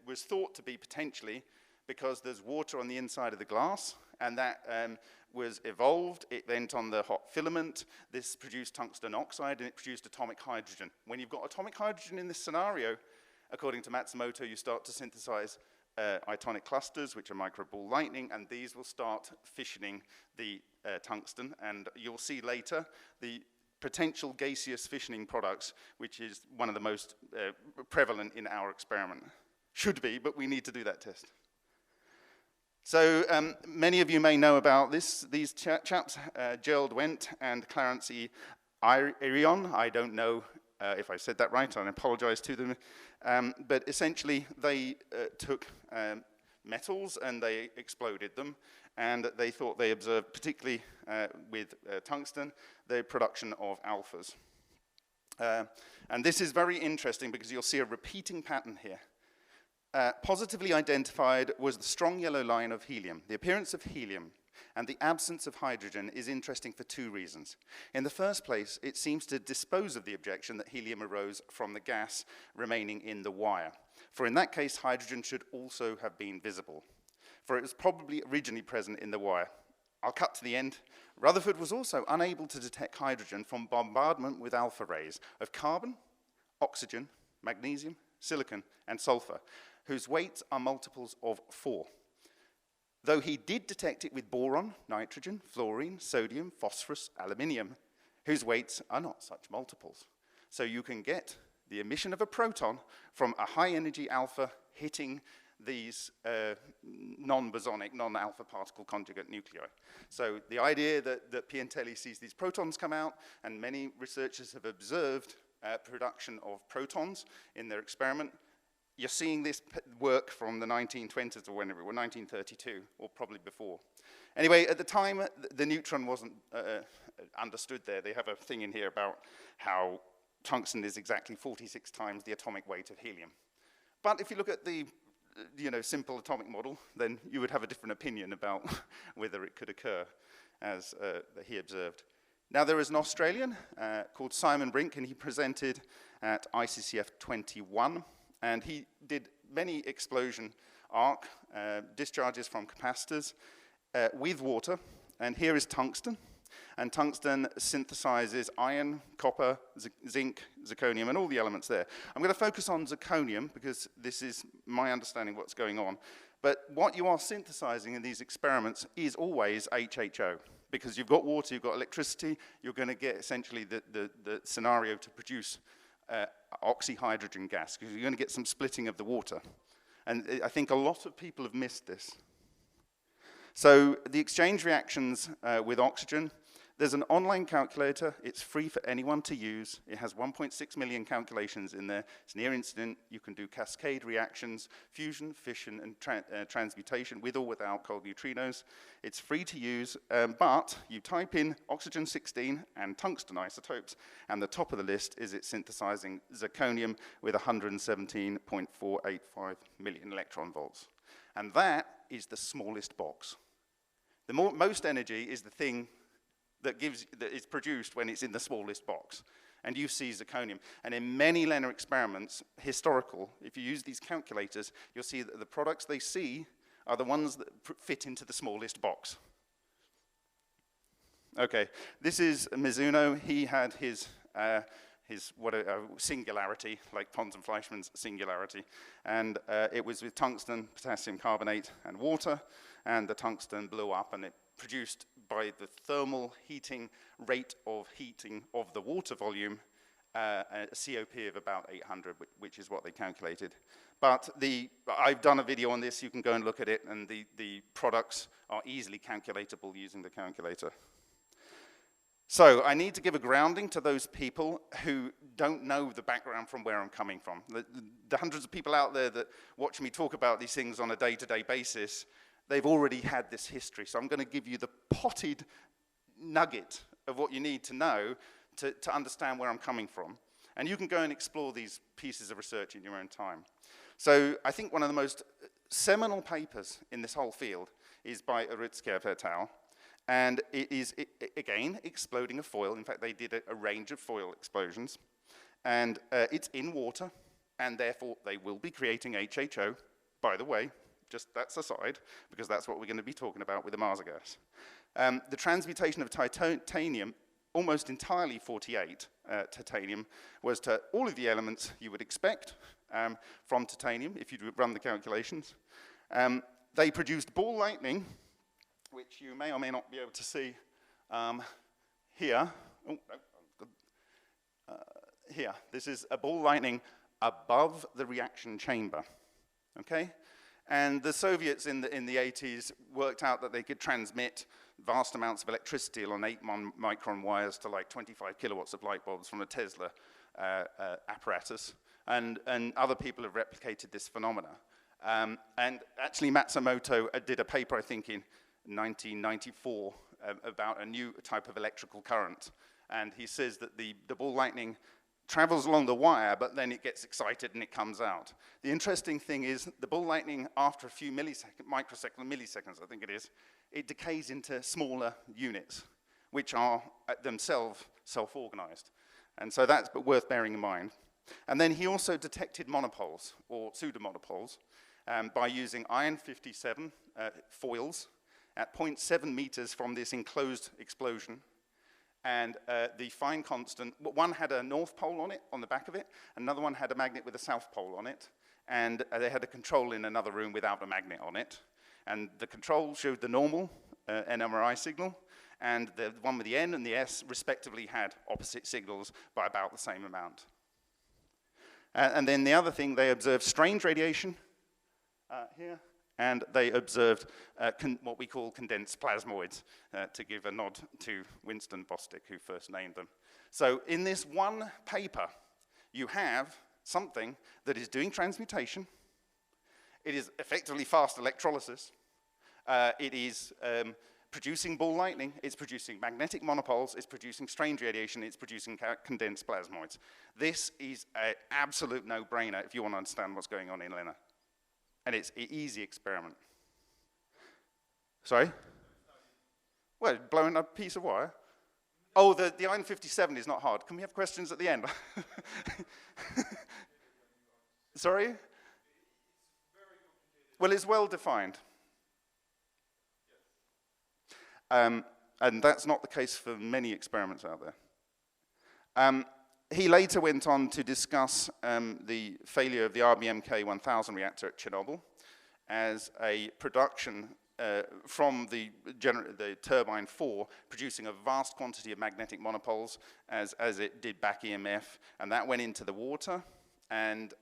S10: was thought to be potentially because there's water on the inside of the glass, and that was evolved. It went on the hot filament. This produced tungsten oxide, and it produced atomic hydrogen. When you've got atomic hydrogen in this scenario, according to Matsumoto, you start to synthesize itonic clusters, which are microball lightning, and these will start fissioning the tungsten, and you'll see later the potential gaseous fissioning products, which is one of the most prevalent in our experiment. Should be, but we need to do that test. So many of you may know about this. These chaps, Gerald Wendt and Clarence E. Irion, I don't know if I said that right, and I apologize to them. But essentially, they took metals and they exploded them, and they thought they observed, particularly with tungsten, the production of alphas. And this is very interesting because you'll see a repeating pattern here. Positively identified was the strong yellow line of helium. The appearance of helium and the absence of hydrogen is interesting for two reasons. In the first place, it seems to dispose of the objection that helium arose from the gas remaining in the wire. For in that case, hydrogen should also have been visible, for it was probably originally present in the wire. I'll cut to the end. Rutherford was also unable to detect hydrogen from bombardment with alpha rays of carbon, oxygen, magnesium, silicon, and sulfur, whose weights are multiples of 4. Though he did detect it with boron, nitrogen, fluorine, sodium, phosphorus, aluminium, whose weights are not such multiples. So you can get the emission of a proton from a high-energy alpha hitting these non-bosonic, non-alpha particle conjugate nuclei. So the idea that Piantelli sees these protons come out, and many researchers have observed production of protons in their experiment. You're seeing this work from the 1920s or whenever, or 1932, or probably before. Anyway, at the time, the neutron wasn't understood there. They have a thing in here about how tungsten is exactly 46 times the atomic weight of helium. But if you look at the simple atomic model, then you would have a different opinion about whether it could occur, as he observed. Now, there is an Australian called Simon Brink, and he presented at ICCF 21. And he did many explosion arc discharges from capacitors with water. And here is tungsten. And tungsten synthesizes iron, copper, zinc, zirconium, and all the elements there. I'm going to focus on zirconium because this is my understanding of what's going on. But what you are synthesizing in these experiments is always HHO. Because you've got water, you've got electricity, you're going to get essentially the scenario to produce oxyhydrogen gas, because you're going to get some splitting of the water. And I think a lot of people have missed this. So the exchange reactions with oxygen, there's an online calculator. It's free for anyone to use. It has 1.6 million calculations in there. It's near instant. You can do cascade reactions, fusion, fission, and transmutation with or without cold neutrinos. It's free to use, but you type in oxygen-16 and tungsten isotopes, and the top of the list is it synthesizing zirconium with 117.485 million electron volts. And that is the smallest box. The most energy is the thing that is produced when it's in the smallest box. And you see zirconium. And in many LENR experiments, historical, if you use these calculators, you'll see that the products they see are the ones that fit into the smallest box. Okay, this is Mizuno. He had his
S3: his singularity, like Pons and Fleischmann's singularity. And it was with tungsten, potassium carbonate, and water, and the tungsten blew up, and it produced, by the thermal heating rate of heating of the water volume, a COP of about 800, which is what they calculated. But I've done a video on this, you can go and look at it, and the products are easily calculatable using the calculator. So I need to give a grounding to those people who don't know the background from where I'm coming from. The hundreds of people out there that watch me talk about these things on a day-to-day basis, they've already had this history. So I'm going to give you the potted nugget of what you need to know to understand where I'm coming from. And you can go and explore these pieces of research in your own time. So I think one of the most seminal papers in this whole field is by Uritskev et al. And it is, again, exploding a foil. In fact, they did a range of foil explosions. And it's in water, and therefore they will be creating HHO. By the way, just that's aside, because that's what we're going to be talking about with the Marsa gas. The transmutation of titanium, almost entirely 48 titanium, was to all of the elements you would expect from titanium, if you run the calculations. They produced ball lightning, which you may or may not be able to see here. Oh, no, here, this is a ball lightning above the reaction chamber, okay? And the Soviets in the 80s worked out that they could transmit vast amounts of electricity along 8-micron wires to like 25 kilowatts of light bulbs from a Tesla apparatus. And other people have replicated this phenomena. And actually Matsumoto did a paper, I think, in 1994 about a new type of electrical current. And he says that the ball lightning travels along the wire, but then it gets excited and it comes out. The interesting thing is the ball lightning, after a few milliseconds, I think it is, it decays into smaller units, which are themselves self-organized. And so that's worth bearing in mind. And then he also detected monopoles, or pseudomonopoles, by using iron 57 foils at 0.7 meters from this enclosed explosion. And the fine constant, one had a north pole on it, on the back of it, another one had a magnet with a south pole on it, and they had a control in another room without a magnet on it. And the control showed the normal NMRI signal, and the one with the N and the S respectively had opposite signals by about the same amount. And then the other thing, they observed strange radiation here, and they observed what we call condensed plasmoids, to give a nod to Winston Bostick, who first named them. So in this one paper, you have something that is doing transmutation. It is effectively fast electrolysis. It is producing ball lightning. It's producing magnetic monopoles. It's producing strange radiation. It's producing condensed plasmoids. This is an absolute no-brainer if you want to understand what's going on in LENR. And it's an easy experiment. Sorry? Well, blowing a piece of wire. Oh, the iron 57 is not hard. Can we have questions at the end? Sorry? Well, it's well defined. And that's not the case for many experiments out there. He later went on to discuss the failure of the RBMK 1000 reactor at Chernobyl as a production from the turbine 4 producing a vast quantity of magnetic monopoles as it did back EMF, and that went into the water, and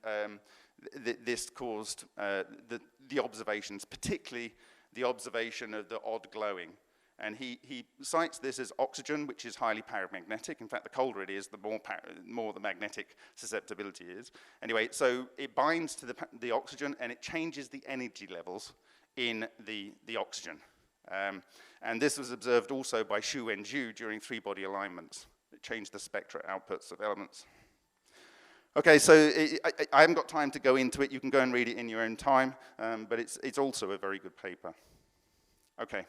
S3: this caused the observations, particularly the observation of the odd glowing. And he cites this as oxygen, which is highly paramagnetic. In fact, the colder it is, the more the magnetic susceptibility is. Anyway, so it binds to the oxygen, and it changes the energy levels in the oxygen. And this was observed also by Xu and Zhu during three-body alignments. It changed the spectra outputs of elements. Okay, so I haven't got time to go into it. You can go and read it in your own time, but it's also a very good paper. Okay.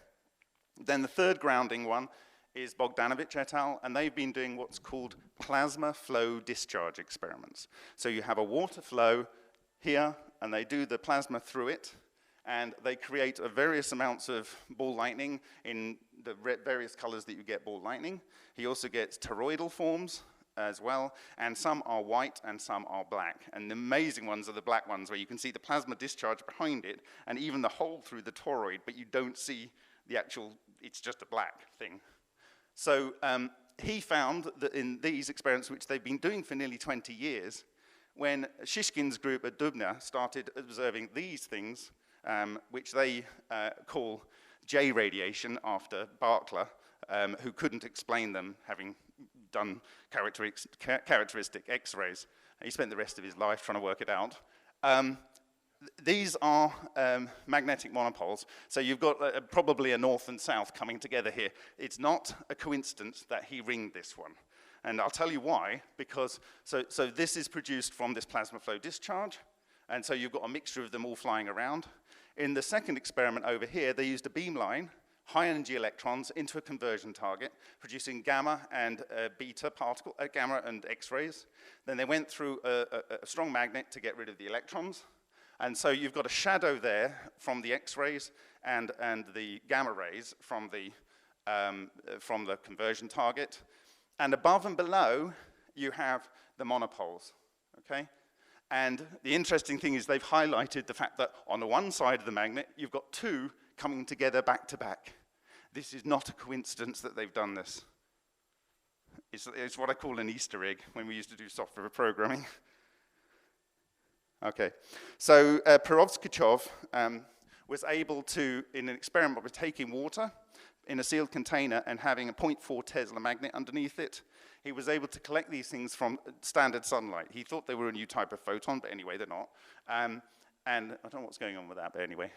S3: Then the third grounding one is Bogdanovich et al., and they've been doing what's called plasma flow discharge experiments. So you have a water flow here, and they do the plasma through it, and they create various amounts of ball lightning in the various colors that you get ball lightning. He also gets toroidal forms, as well, and some are white and some are black. And the amazing ones are the black ones, where you can see the plasma discharge behind it, and even the hole through the toroid, but you don't see the actual, it's just a black thing. So he found that in these experiments, which they've been doing for nearly 20 years, when Shishkin's group at Dubna started observing these things, which they call J radiation after Barkla, who couldn't explain them, having done characteristic X-rays. He spent the rest of his life trying to work it out. These are magnetic monopoles. So you've got probably a north and south coming together here. It's not a coincidence that he ringed this one. And I'll tell you why, because so this is produced from this plasma flow discharge, and so you've got a mixture of them all flying around. In the second experiment over here, they used a beamline, high energy electrons, into a conversion target, producing gamma and beta particle, gamma and X-rays. Then they went through a strong magnet to get rid of the electrons. And so you've got a shadow there from the X-rays and the gamma rays from the conversion target. And above and below, you have the monopoles, okay? And the interesting thing is they've highlighted the fact that on the one side of the magnet, you've got two coming together back to back. This is not a coincidence that they've done this. It's what I call an Easter egg when we used to do software programming. Okay, so Perovskachov was able to, in an experiment with taking water in a sealed container and having a 0.4 Tesla magnet underneath it, he was able to collect these things from standard sunlight. He thought they were a new type of photon, but anyway, they're not. And I don't know what's going on with that, but anyway.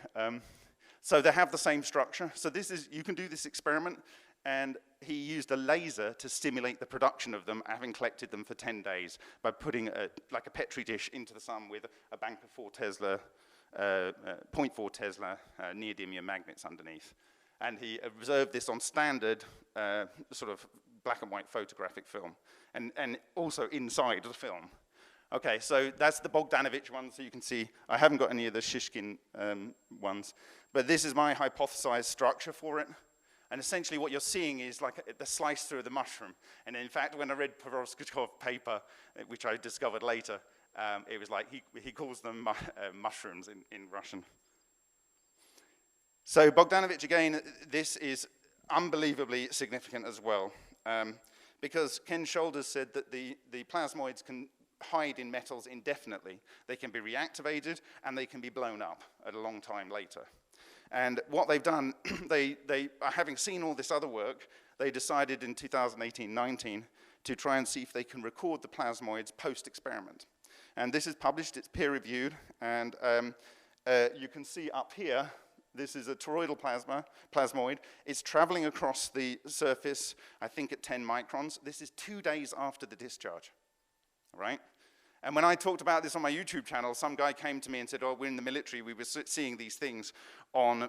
S3: So they have the same structure. So this is, you can do this experiment, and he used a laser to stimulate the production of them, having collected them for 10 days by putting like a Petri dish into the sun with a bank of 4 Tesla, 0.4 Tesla neodymium magnets underneath. And he observed this on standard sort of black and white photographic film, and also inside the film. Okay, so that's the Bogdanovich one, so you can see I haven't got any of the Shishkin ones, but this is my hypothesized structure for it. And essentially what you're seeing is like the slice through of the mushroom. And in fact, when I read Perovskachov paper, which I discovered later, it was like he calls them mushrooms in Russian. So Bogdanovich, again, this is unbelievably significant as well, because Ken Shoulders said that the plasmoids can hide in metals indefinitely. They can be reactivated, and they can be blown up at a long time later. And what they've done, having seen all this other work, they decided in 2018-19 to try and see if they can record the plasmoids post-experiment. And this is published, it's peer-reviewed, and you can see up here, this is a toroidal plasmoid. It's traveling across the surface, I think at 10 microns. This is 2 days after the discharge, right? And when I talked about this on my YouTube channel, some guy came to me and said, oh, we're in the military, we were seeing these things on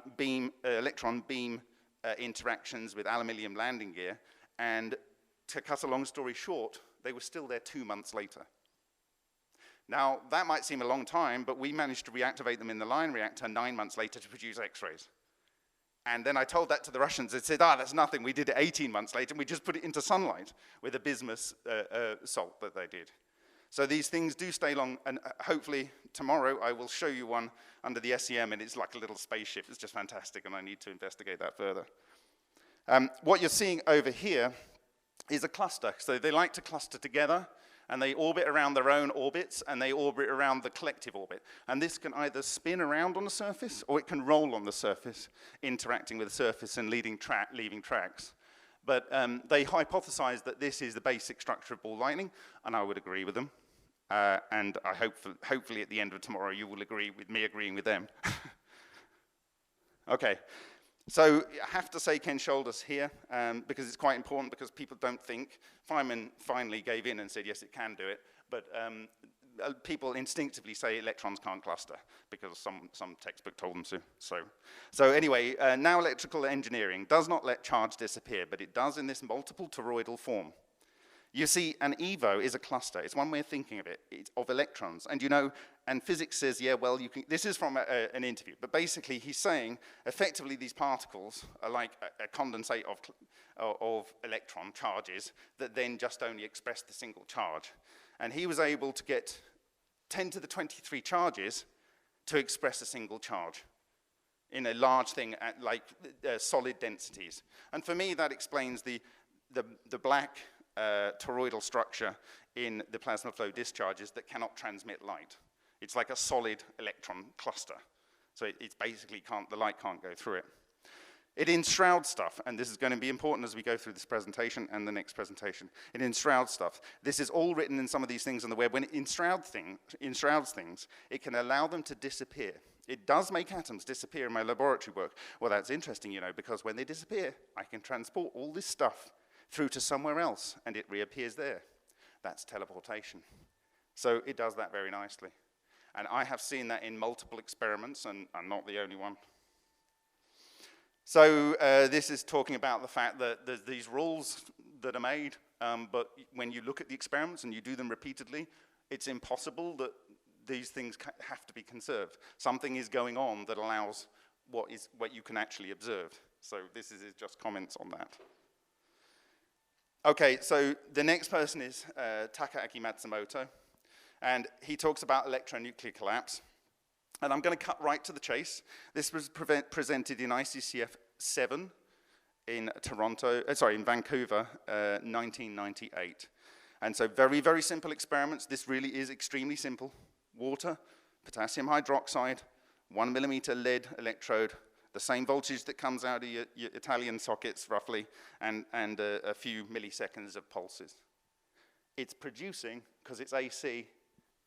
S3: electron beam interactions with aluminium landing gear, and to cut a long story short, they were still there 2 months later. Now, that might seem a long time, but we managed to reactivate them in the line reactor 9 months later to produce X-rays. And then I told that to the Russians. They said, that's nothing. We did it 18 months later, and we just put it into sunlight with a bismuth salt that they did. So these things do stay long, and hopefully tomorrow I will show you one under the SEM, and it's like a little spaceship. It's just fantastic, and I need to investigate that further. What you're seeing over here is a cluster. So they like to cluster together, and they orbit around their own orbits, and they orbit around the collective orbit. And this can either spin around on the surface, or it can roll on the surface, interacting with the surface and leaving tracks. But they hypothesized that this is the basic structure of ball lightning, and I would agree with them. And I hopefully at the end of tomorrow you will agree with me agreeing with them. Okay, so I have to say Ken Shoulders here, because it's quite important, because people don't think. Feynman finally gave in and said, yes, it can do it, but people instinctively say electrons can't cluster, because some textbook told them to. So anyway, now electrical engineering does not let charge disappear, but it does in this multiple toroidal form. You see, an EVO is a cluster. It's one way of thinking of it. It's of electrons. And you know, and physics says, yeah, well, you can, this is from an interview, but basically he's saying, effectively, these particles are like a condensate of electron charges that then just only express the single charge. And he was able to get 10 to the 23 charges to express a single charge in a large thing at like solid densities. And for me, that explains the black toroidal structure in the plasma flow discharges that cannot transmit light. It's like a solid electron cluster. So it's basically the light can't go through it. It enshrouds stuff, and this is going to be important as we go through this presentation and the next presentation. It enshrouds stuff. This is all written in some of these things on the web. When it enshrouds things, it can allow them to disappear. It does make atoms disappear in my laboratory work. Well, that's interesting, you know, because when they disappear, I can transport all this stuff through to somewhere else, and it reappears there. That's teleportation. So it does that very nicely. And I have seen that in multiple experiments, and I'm not the only one. So this is talking about the fact that there's these rules that are made, but when you look at the experiments and you do them repeatedly, it's impossible that these things have to be conserved. Something is going on that allows what you can actually observe. So this is just comments on that. Okay, so the next person is Takaaki Matsumoto, and he talks about electronuclear collapse. And I'm going to cut right to the chase. This was presented in ICCF 7 in Vancouver, 1998. And so very, very simple experiments. This really is extremely simple. Water, potassium hydroxide, 1 millimeter lead electrode, the same voltage that comes out of your Italian sockets, roughly, and a few milliseconds of pulses. It's producing, because it's AC,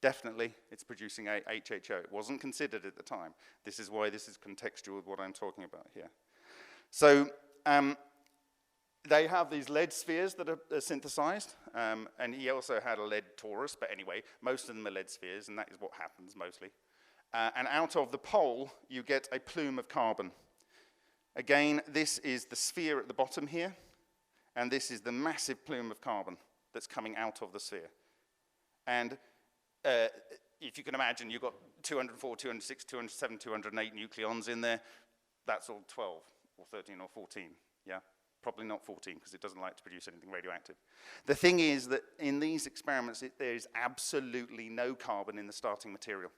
S3: definitely, it's producing a HHO. It wasn't considered at the time. This is why this is contextual with what I'm talking about here. So they have these lead spheres that are synthesized, and he also had a lead torus, but anyway, most of them are lead spheres, and that is what happens mostly. And out of the pole, you get a plume of carbon. Again, this is the sphere at the bottom here, and this is the massive plume of carbon that's coming out of the sphere. And if you can imagine, you've got 204, 206, 207, 208 nucleons in there. That's all 12 or 13 or 14, yeah? Probably not 14, because it doesn't like to produce anything radioactive. The thing is that in these experiments, there is absolutely no carbon in the starting material.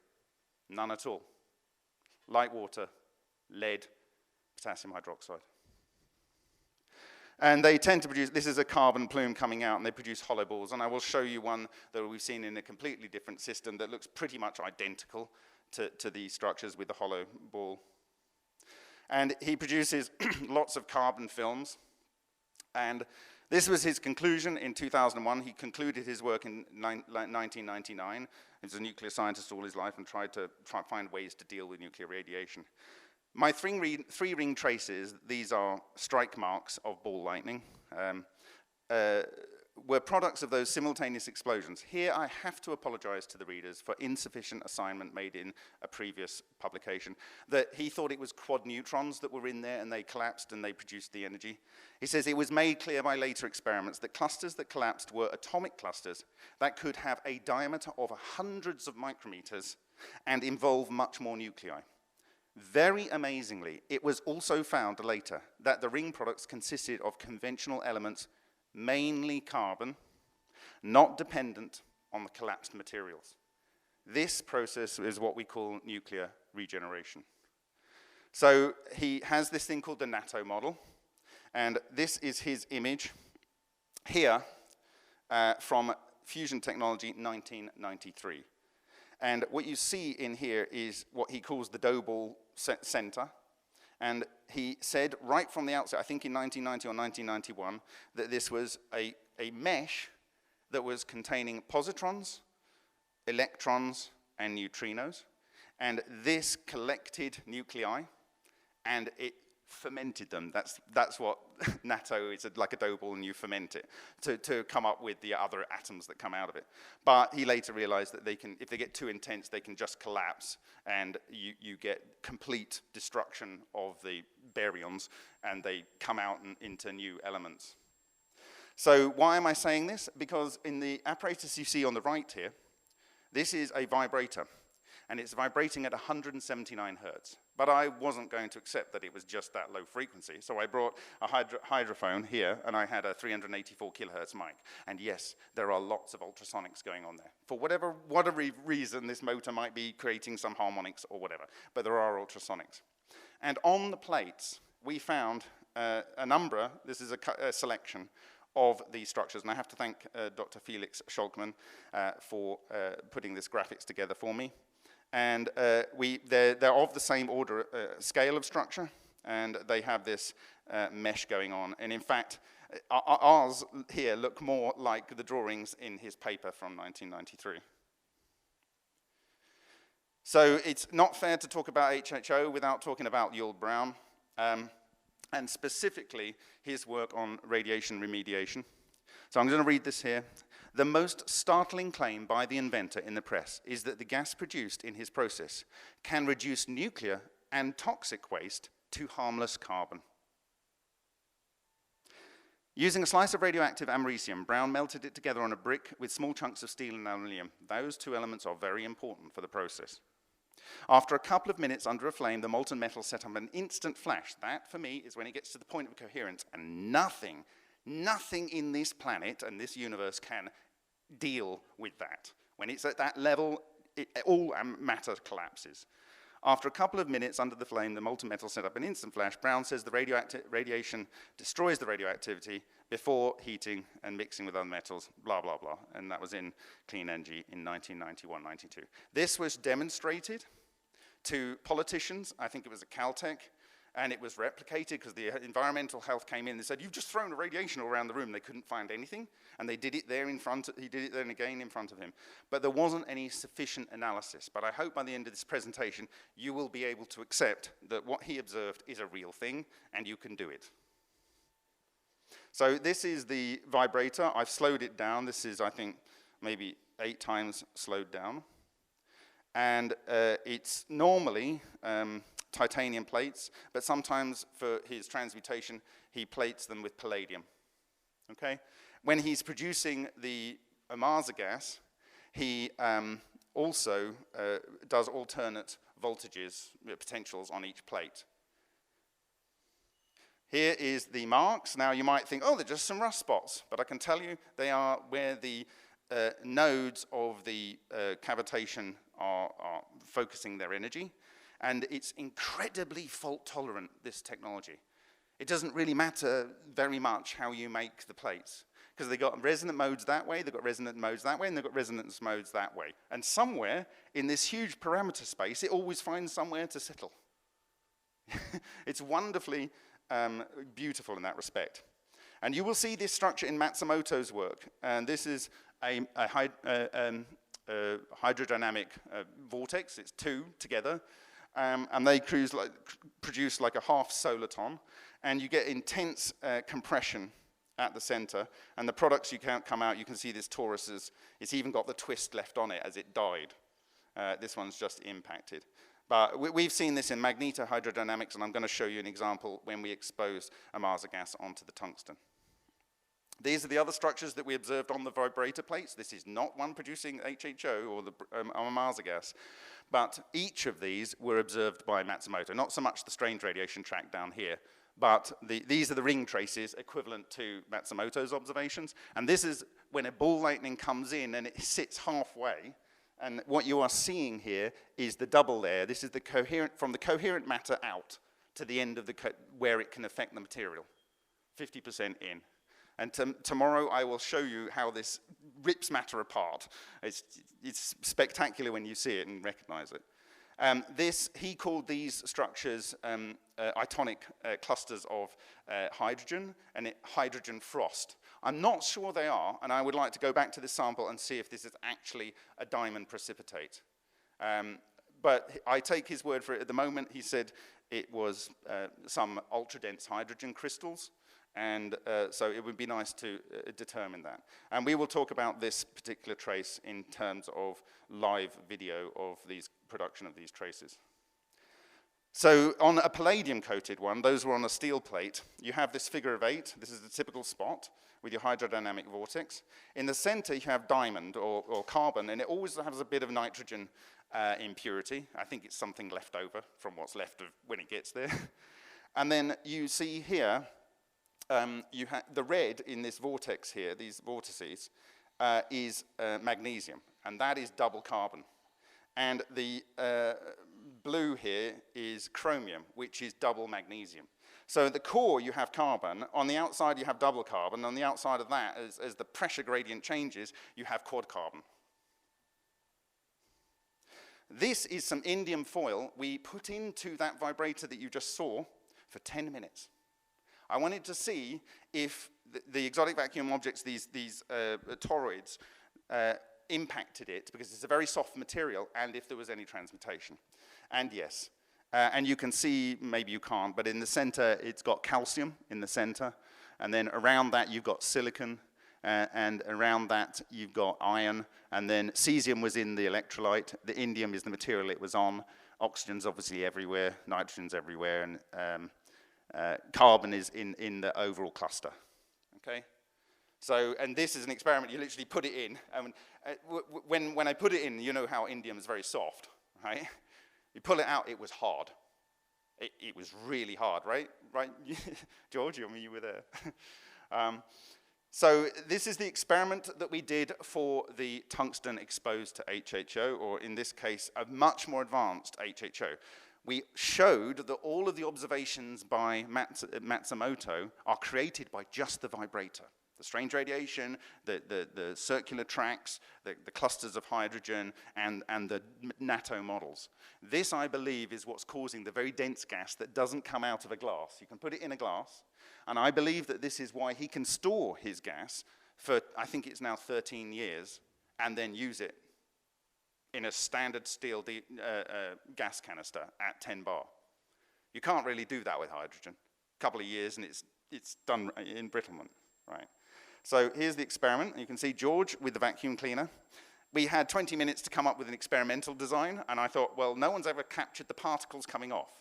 S3: None at all. Light water, lead, potassium hydroxide. And they tend to produce, this is a carbon plume coming out, and they produce hollow balls. And I will show you one that we've seen in a completely different system that looks pretty much identical to these structures with the hollow ball. And he produces lots of carbon films. And this was his conclusion in 2001. He concluded his work in 1999. He was a nuclear scientist all his life and tried to find ways to deal with nuclear radiation. My three-ring traces, these are strike marks of ball lightning, were products of those simultaneous explosions. Here I have to apologize to the readers for insufficient assignment made in a previous publication, that he thought it was quad neutrons that were in there and they collapsed and they produced the energy. He says it was made clear by later experiments that clusters that collapsed were atomic clusters that could have a diameter of hundreds of micrometers and involve much more nuclei. Very amazingly, it was also found later that the ring products consisted of conventional elements, mainly carbon, not dependent on the collapsed materials. This process is what we call nuclear regeneration. So he has this thing called the NATO model, and this is his image here from Fusion Technology 1993. And what you see in here is what he calls the dough ball center. And he said right from the outset, I think in 1990 or 1991, that this was a mesh that was containing positrons, electrons, and neutrinos. And this collected nuclei, and it fermented them. That's what NATO is, like a dough ball, and you ferment it to come up with the other atoms that come out of it. But he later realized that they can, if they get too intense, they can just collapse, and you get complete destruction of the baryons, and they come out into new elements. So why am I saying this? Because in the apparatus you see on the right here, this is a vibrator, and it's vibrating at 179 hertz. But I wasn't going to accept that it was just that low frequency, so I brought a hydrophone here, and I had a 384 kilohertz mic. And yes, there are lots of ultrasonics going on there. For whatever reason, this motor might be creating some harmonics or whatever, but there are ultrasonics. And on the plates, we found a number, this is a selection, of these structures. And I have to thank Dr. Felix Scholkman for putting this graphics together for me. And they're of the same order, scale of structure, and they have this mesh going on. And in fact, ours here look more like the drawings in his paper from 1993. So it's not fair to talk about HHO without talking about Yul Brown. And specifically his work on radiation remediation. So I'm going to read this here. The most startling claim by the inventor in the press is that the gas produced in his process can reduce nuclear and toxic waste to harmless carbon. Using a slice of radioactive americium, Brown melted it together on a brick with small chunks of steel and aluminum. Those two elements are very important for the process. After a couple of minutes under a flame, the molten metal set up an instant flash. That, for me, is when it gets to the point of coherence, and nothing in this planet and this universe can deal with that. When it's at that level, all matter collapses. After a couple of minutes under the flame, the molten metal set up an instant flash. Brown says the radiation destroys the radioactivity before heating and mixing with other metals, blah, blah, blah. And that was in Clean Energy in 1991-92. This was demonstrated to politicians. I think it was at Caltech, and it was replicated because the environmental health came in and said, you've just thrown a radiation all around the room. They couldn't find anything, and they did it there in front of, he did it then again in front of him. But there wasn't any sufficient analysis. But I hope by the end of this presentation, you will be able to accept that what he observed is a real thing, and you can do it. So this is the vibrator. I've slowed it down. This is, I think, maybe 8 times slowed down. And it's normally titanium plates, but sometimes for his transmutation, he plates them with palladium. Okay? When he's producing the Amarza gas, he also does alternate voltages, potentials on each plate. Here is the marks. Now you might think, oh, they're just some rust spots, but I can tell you they are where the nodes of the cavitation are focusing their energy, and it's incredibly fault tolerant, this technology. It doesn't really matter very much how you make the plates, because they've got resonant modes that way, they've got resonant modes that way, and they've got resonance modes that way. And somewhere in this huge parameter space, it always finds somewhere to settle. It's wonderfully beautiful in that respect. And you will see this structure in Matsumoto's work, and this is a hydrodynamic vortex. It's 2 together, and they produce like a half soliton, and you get intense compression at the center, and the products you can't come out, you can see this torus it's even got the twist left on it as it died. This one's just impacted. But we've seen this in magnetohydrodynamics, and I'm going to show you an example when we expose Amarza gas onto the tungsten. These are the other structures that we observed on the vibrator plates. This is not one producing HHO or the Amarza gas, but each of these were observed by Matsumoto. Not so much the strange radiation track down here, but these are the ring traces equivalent to Matsumoto's observations. And this is when a ball lightning comes in and it sits halfway. And what you are seeing here is the double layer. This is the coherent, from the coherent matter out to the end of the where it can affect the material, 50% in. And tomorrow I will show you how this rips matter apart. It's spectacular when you see it and recognize it. He called these structures itonic clusters of hydrogen and hydrogen frost. I'm not sure they are, and I would like to go back to this sample and see if this is actually a diamond precipitate. But I take his word for it. At the moment, he said it was some ultra-dense hydrogen crystals, and so it would be nice to determine that. And we will talk about this particular trace in terms of live video of these production of these traces. So on a palladium-coated one, those were on a steel plate, you have this figure of 8. This is the typical spot with your hydrodynamic vortex. In the center, you have diamond or carbon, and it always has a bit of nitrogen impurity. I think it's something left over from what's left of when it gets there. And then you see here, you have the red in this vortex here, these vortices, is magnesium, and that is double carbon. And the blue here is chromium, which is double magnesium. So at the core, you have carbon. On the outside, you have double carbon. On the outside of that, as the pressure gradient changes, you have quad carbon. This is some indium foil we put into that vibrator that you just saw for 10 minutes. I wanted to see if the exotic vacuum objects, these toroids, impacted it, because it's a very soft material, and if there was any transmutation. And yes. And you can see, maybe you can't, but in the center, it's got calcium in the center. And then around that, you've got silicon. And around that, you've got iron. And then cesium was in the electrolyte. The indium is the material it was on. Oxygen's obviously everywhere. Nitrogen's everywhere. And carbon is in the overall cluster. Okay? So, and this is an experiment. You literally put it in. When I put it in, you know how indium is very soft, right? You pull it out, it was hard. It was really hard, right? Right, George, I mean, you were there. So this is the experiment that we did for the tungsten exposed to HHO, or in this case, a much more advanced HHO. We showed that all of the observations by Matsumoto are created by just the vibrator. The strange radiation, the circular tracks, the clusters of hydrogen, and the NATO models. This, I believe, is what's causing the very dense gas that doesn't come out of a glass. You can put it in a glass, and I believe that this is why he can store his gas for, I think it's now 13 years, and then use it in a standard steel gas canister at 10 bar. You can't really do that with hydrogen. A couple of years, and it's done in brittlement, right? So here's the experiment. You can see George with the vacuum cleaner. We had 20 minutes to come up with an experimental design, and I thought, well, no one's ever captured the particles coming off.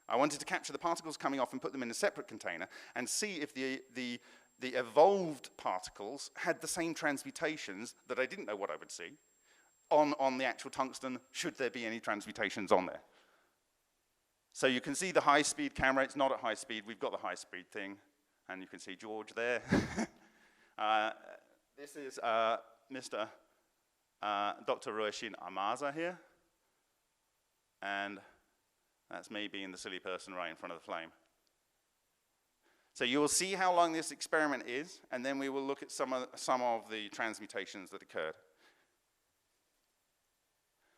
S3: I wanted to capture the particles coming off and put them in a separate container and see if the evolved particles had the same transmutations that I didn't know what I would see on the actual tungsten, should there be any transmutations on there. So you can see the high-speed camera. It's not at high speed. We've got the high-speed thing, and you can see George there. This is Mr. Dr. Ruoshin Amaza here, and that's me being the silly person right in front of the flame. So you will see how long this experiment is, and then we will look at some of the transmutations that occurred.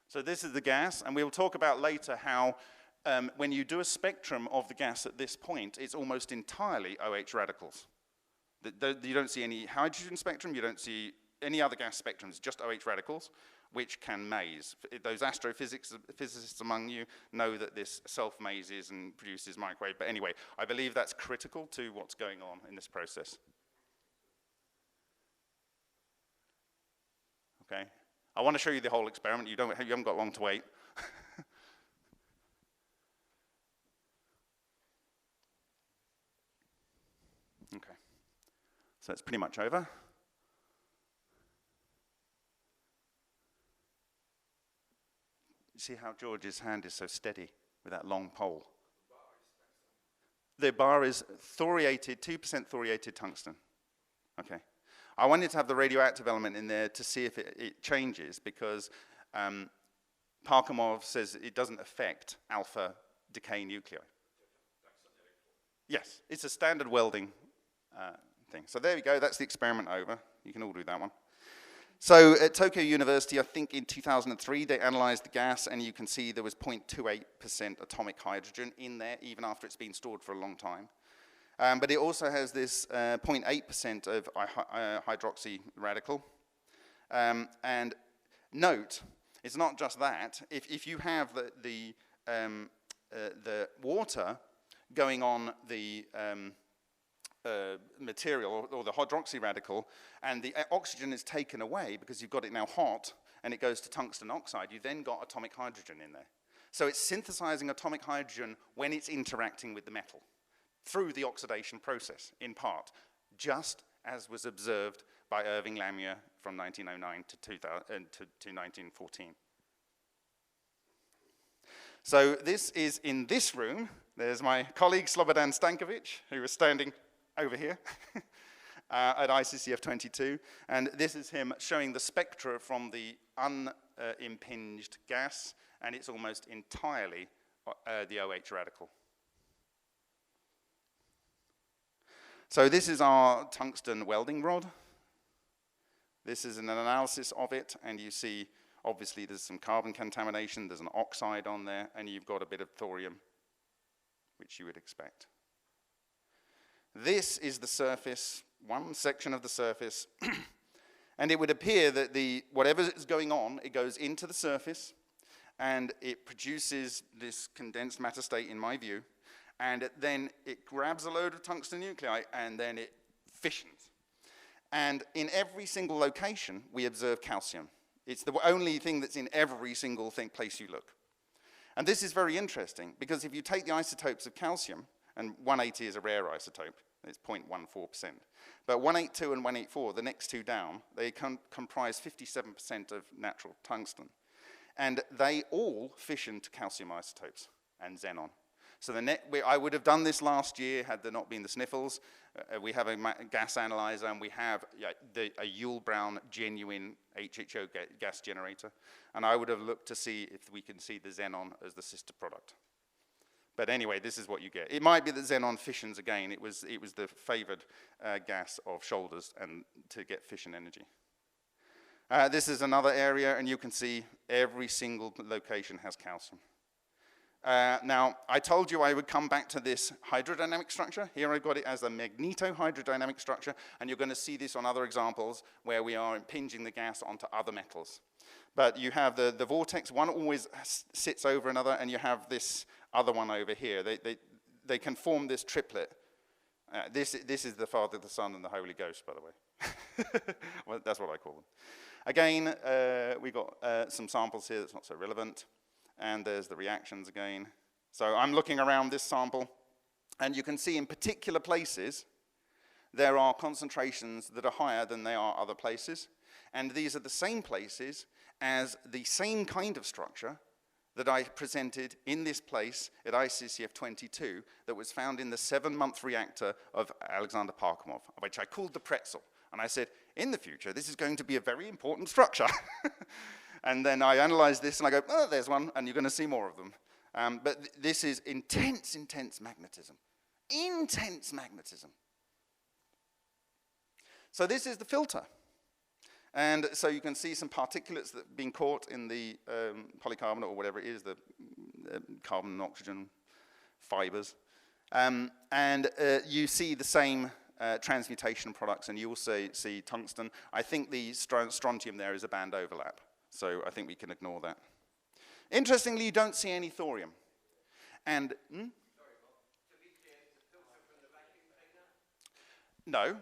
S3: So this is the gas, and we will talk about later how when you do a spectrum of the gas at this point, it's almost entirely OH radicals. You don't see any hydrogen spectrum, you don't see any other gas spectrums, just OH radicals, which can maze. Those astrophysicists among you know that this self-mazes and produces microwave, but anyway, I believe that's critical to what's going on in this process. Okay, I want to show you the whole experiment. You haven't got long to wait. Okay. So it's pretty much over. You see how George's hand is so steady with that long pole? The bar is thoriated, 2% thoriated tungsten. Okay. I wanted to have the radioactive element in there to see if it changes, because Parkhomov says it doesn't affect alpha decay nuclei. Yes, it's a standard welding thing. So there we go, that's the experiment over. You can all do that one. So at Tokyo University, I think in 2003, they analyzed the gas, and you can see there was 0.28% atomic hydrogen in there, even after it's been stored for a long time. But it also has this 0.8% of hydroxy radical. And note, it's not just that. If you have the water going on the material, or the hydroxy radical, and the oxygen is taken away because you've got it now hot, and it goes to tungsten oxide, you then got atomic hydrogen in there. So it's synthesizing atomic hydrogen when it's interacting with the metal through the oxidation process, in part, just as was observed by Irving Lamure from 1909 to 1914. So this is in this room. There's my colleague Slobodan Stankovic, who is standing over here at ICCF 22. And this is him showing the spectra from the unimpinged gas, and it's almost entirely the OH radical. So this is our tungsten welding rod. This is an analysis of it, and you see, obviously, there's some carbon contamination, there's an oxide on there, and you've got a bit of thorium, which you would expect. This is the surface, one section of the surface, and it would appear that whatever is going on, it goes into the surface, and it produces this condensed matter state, in my view, and then it grabs a load of tungsten nuclei, and then it fissions. And in every single location, we observe calcium. It's the only thing that's in every single place you look. And this is very interesting, because if you take the isotopes of calcium, and 180 is a rare isotope, it's 0.14%, but 182 and 184, the next two down, they comprise 57% of natural tungsten. And they all fission to calcium isotopes and xenon. So I would have done this last year had there not been the sniffles. We have a gas analyzer, and we have a Yule-Brown genuine HHO gas generator. And I would have looked to see if we can see the xenon as the sister product. But anyway, this is what you get. It might be that xenon fissions again. It was the favored gas of shoulders and to get fission energy. This is another area, and you can see every single location has calcium. Now, I told you I would come back to this hydrodynamic structure. Here I've got it as a magnetohydrodynamic structure, and you're going to see this on other examples where we are impinging the gas onto other metals. But you have the vortex, one always sits over another, and you have this other one over here. They can form this triplet. This is the Father, the Son, and the Holy Ghost, by the way. Well, that's what I call them. Again, we got some samples here that's not so relevant. And there's the reactions again. So I'm looking around this sample, and you can see in particular places, there are concentrations that are higher than they are other places. And these are the same places as the same kind of structure that I presented in this place at ICCF 22 that was found in the 7-month reactor of Alexander Parkhomov, which I called the pretzel. And I said, in the future, this is going to be a very important structure. And then I analyze this, and I go, oh, there's one, and you're going to see more of them. But this is intense, intense magnetism. Intense magnetism. So this is the filter. And so you can see some particulates that have been caught in the polycarbonate, or whatever it is, the carbon and oxygen fibers. And you see the same transmutation products, and you also see tungsten. I think the strontium there is a band overlap. So I think we can ignore that. Interestingly, you don't see any thorium. And, no,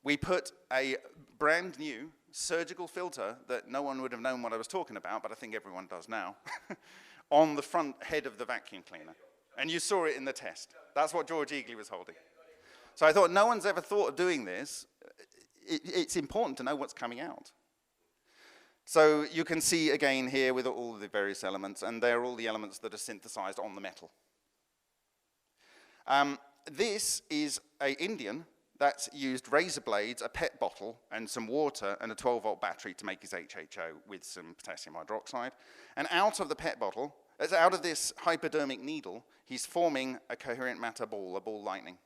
S3: we put a brand new surgical filter that no one would have known what I was talking about, but I think everyone does now, on the front head of the vacuum cleaner. And you saw it in the test. That's what George Eagley was holding. So I thought, no one's ever thought of doing this. It's important to know what's coming out. So you can see again here with all the various elements, and they're all the elements that are synthesized on the metal. This is an Indian that's used razor blades, a PET bottle, and some water, and a 12-volt battery to make his HHO with some potassium hydroxide. And out of the PET bottle, out of this hypodermic needle, he's forming a coherent matter ball, a ball lightning,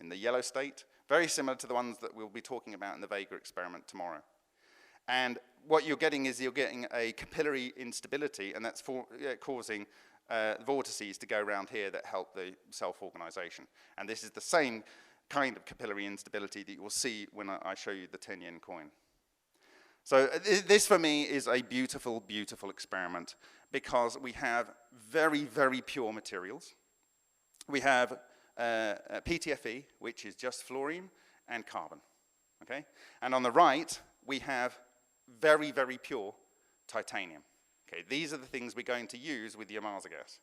S3: in the yellow state, very similar to the ones that we'll be talking about in the Vega experiment tomorrow. And what you're getting is you're getting a capillary instability, and that's causing vortices to go around here that help the self-organization. And this is the same kind of capillary instability that you will see when I show you the 10-yen coin. So this, for me, is a beautiful, beautiful experiment, because we have very, very pure materials. We have PTFE, which is just fluorine and carbon, okay? And on the right, we have very, very pure titanium, Okay, these are the things we're going to use with the Yamaza gas.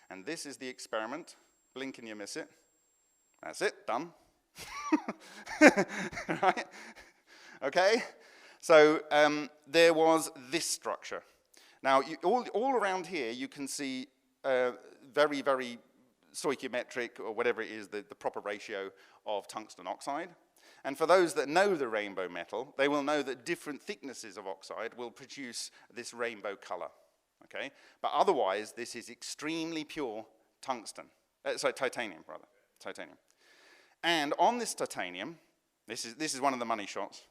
S3: And this is the experiment. Blink and you miss it. That's it, done. Right? Okay? So there was this structure. Now, all around here, you can see very, very stoichiometric, or whatever it is, the proper ratio of tungsten oxide. And for those that know the rainbow metal, they will know that different thicknesses of oxide will produce this rainbow color. Okay? But otherwise, this is extremely pure tungsten. Titanium, rather. Titanium. And on this titanium, this is one of the money shots.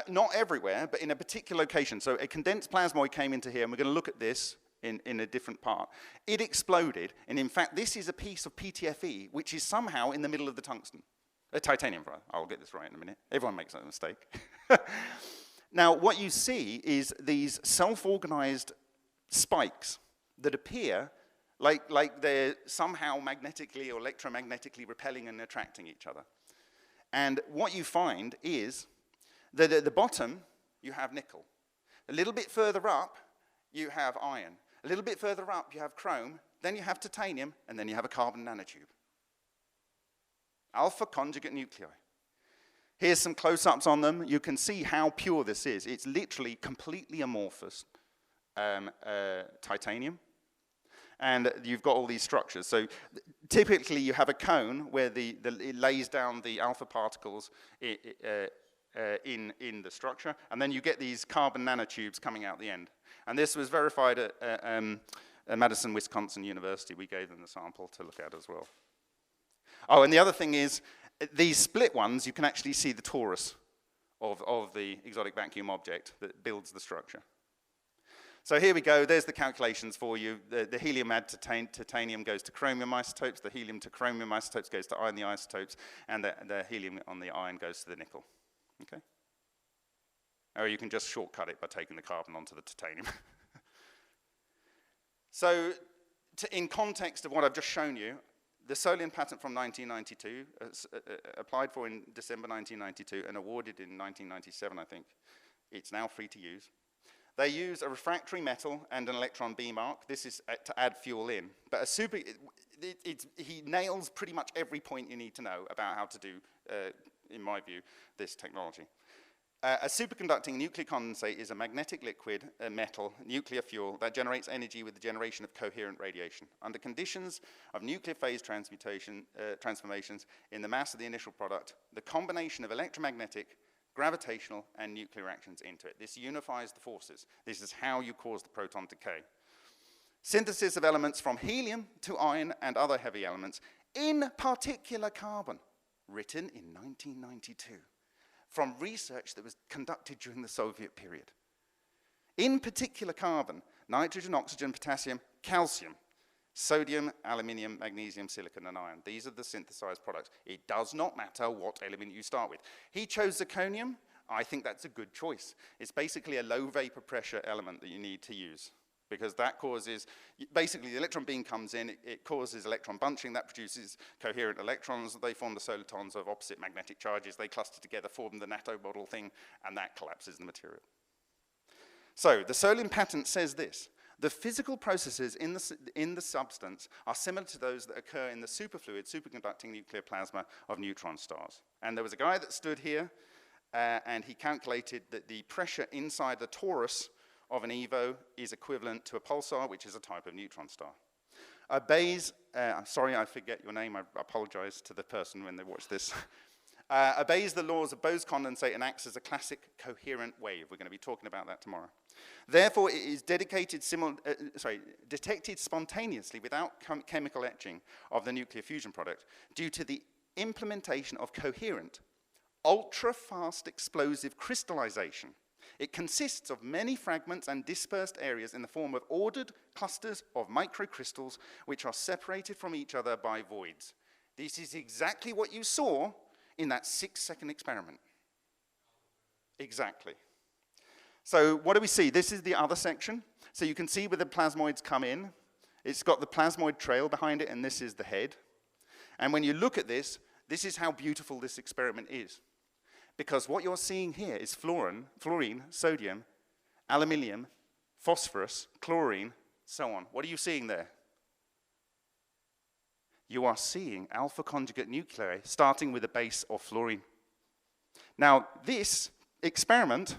S3: Not everywhere, but in a particular location. So a condensed plasmoid came into here, and we're going to look at this in a different part. It exploded, and in fact, this is a piece of PTFE, which is somehow in the middle of the tungsten. Titanium, rather. I'll get this right in a minute. Everyone makes that mistake. Now, what you see is these self-organized spikes that appear like they're somehow magnetically or electromagnetically repelling and attracting each other. And what you find is that at the bottom, you have nickel. A little bit further up, you have iron. A little bit further up, you have chrome. Then you have titanium, and then you have a carbon nanotube. Alpha conjugate nuclei. Here's some close-ups on them. You can see how pure this is. It's literally completely amorphous titanium. And you've got all these structures. So typically, you have a cone where it lays down the alpha particles in the structure, and then you get these carbon nanotubes coming out the end. And this was verified at Madison, Wisconsin University. We gave them the sample to look at as well. Oh, and the other thing is, these split ones, you can actually see the torus of the exotic vacuum object that builds the structure. So here we go, there's the calculations for you. The helium add to titanium goes to chromium isotopes, the helium to chromium isotopes goes to iron the isotopes, and the helium on the iron goes to the nickel. Okay? Or you can just shortcut it by taking the carbon onto the titanium. So in context of what I've just shown you, the Celani patent from 1992, applied for in December 1992 and awarded in 1997, I think. It's now free to use. They use a refractory metal and an electron beam arc. This is to add fuel in. But he nails pretty much every point you need to know about how to do, in my view, this technology. A superconducting nuclear condensate is a magnetic liquid metal nuclear fuel that generates energy with the generation of coherent radiation. Under conditions of nuclear phase transformations in the mass of the initial product, the combination of electromagnetic, gravitational, and nuclear reactions into it. This unifies the forces. This is how you cause the proton decay. Synthesis of elements from helium to iron and other heavy elements, in particular carbon, written in 1992. From research that was conducted during the Soviet period. In particular carbon, nitrogen, oxygen, potassium, calcium, sodium, aluminium, magnesium, silicon, and iron. These are the synthesized products. It does not matter what element you start with. He chose zirconium. I think that's a good choice. It's basically a low vapor pressure element that you need to use, because that causes, basically the electron beam comes in, it causes electron bunching, that produces coherent electrons, they form the solitons of opposite magnetic charges, they cluster together, form the NATO model thing, and that collapses the material. So, the Celani patent says this: the physical processes in the substance are similar to those that occur in the superfluid, superconducting nuclear plasma of neutron stars. And there was a guy that stood here, and he calculated that the pressure inside the torus of an EVO is equivalent to a pulsar, which is a type of neutron star. Obeys, I'm sorry, I forget your name, I apologize to the person when they watch this. Obeys the laws of Bose condensate and acts as a classic coherent wave. We're going to be talking about that tomorrow. Therefore, it is detected spontaneously without chemical etching of the nuclear fusion product due to the implementation of coherent, ultra-fast explosive crystallization. It consists of many fragments and dispersed areas in the form of ordered clusters of microcrystals which are separated from each other by voids. This is exactly what you saw in that 6-second experiment. Exactly. So what do we see? This is the other section. So you can see where the plasmoids come in. It's got the plasmoid trail behind it, and this is the head. And when you look at this, this is how beautiful this experiment is. Because what you're seeing here is fluorine, sodium, aluminium, phosphorus, chlorine, so on. What are you seeing there? You are seeing alpha conjugate nuclei starting with a base of fluorine. Now, this experiment,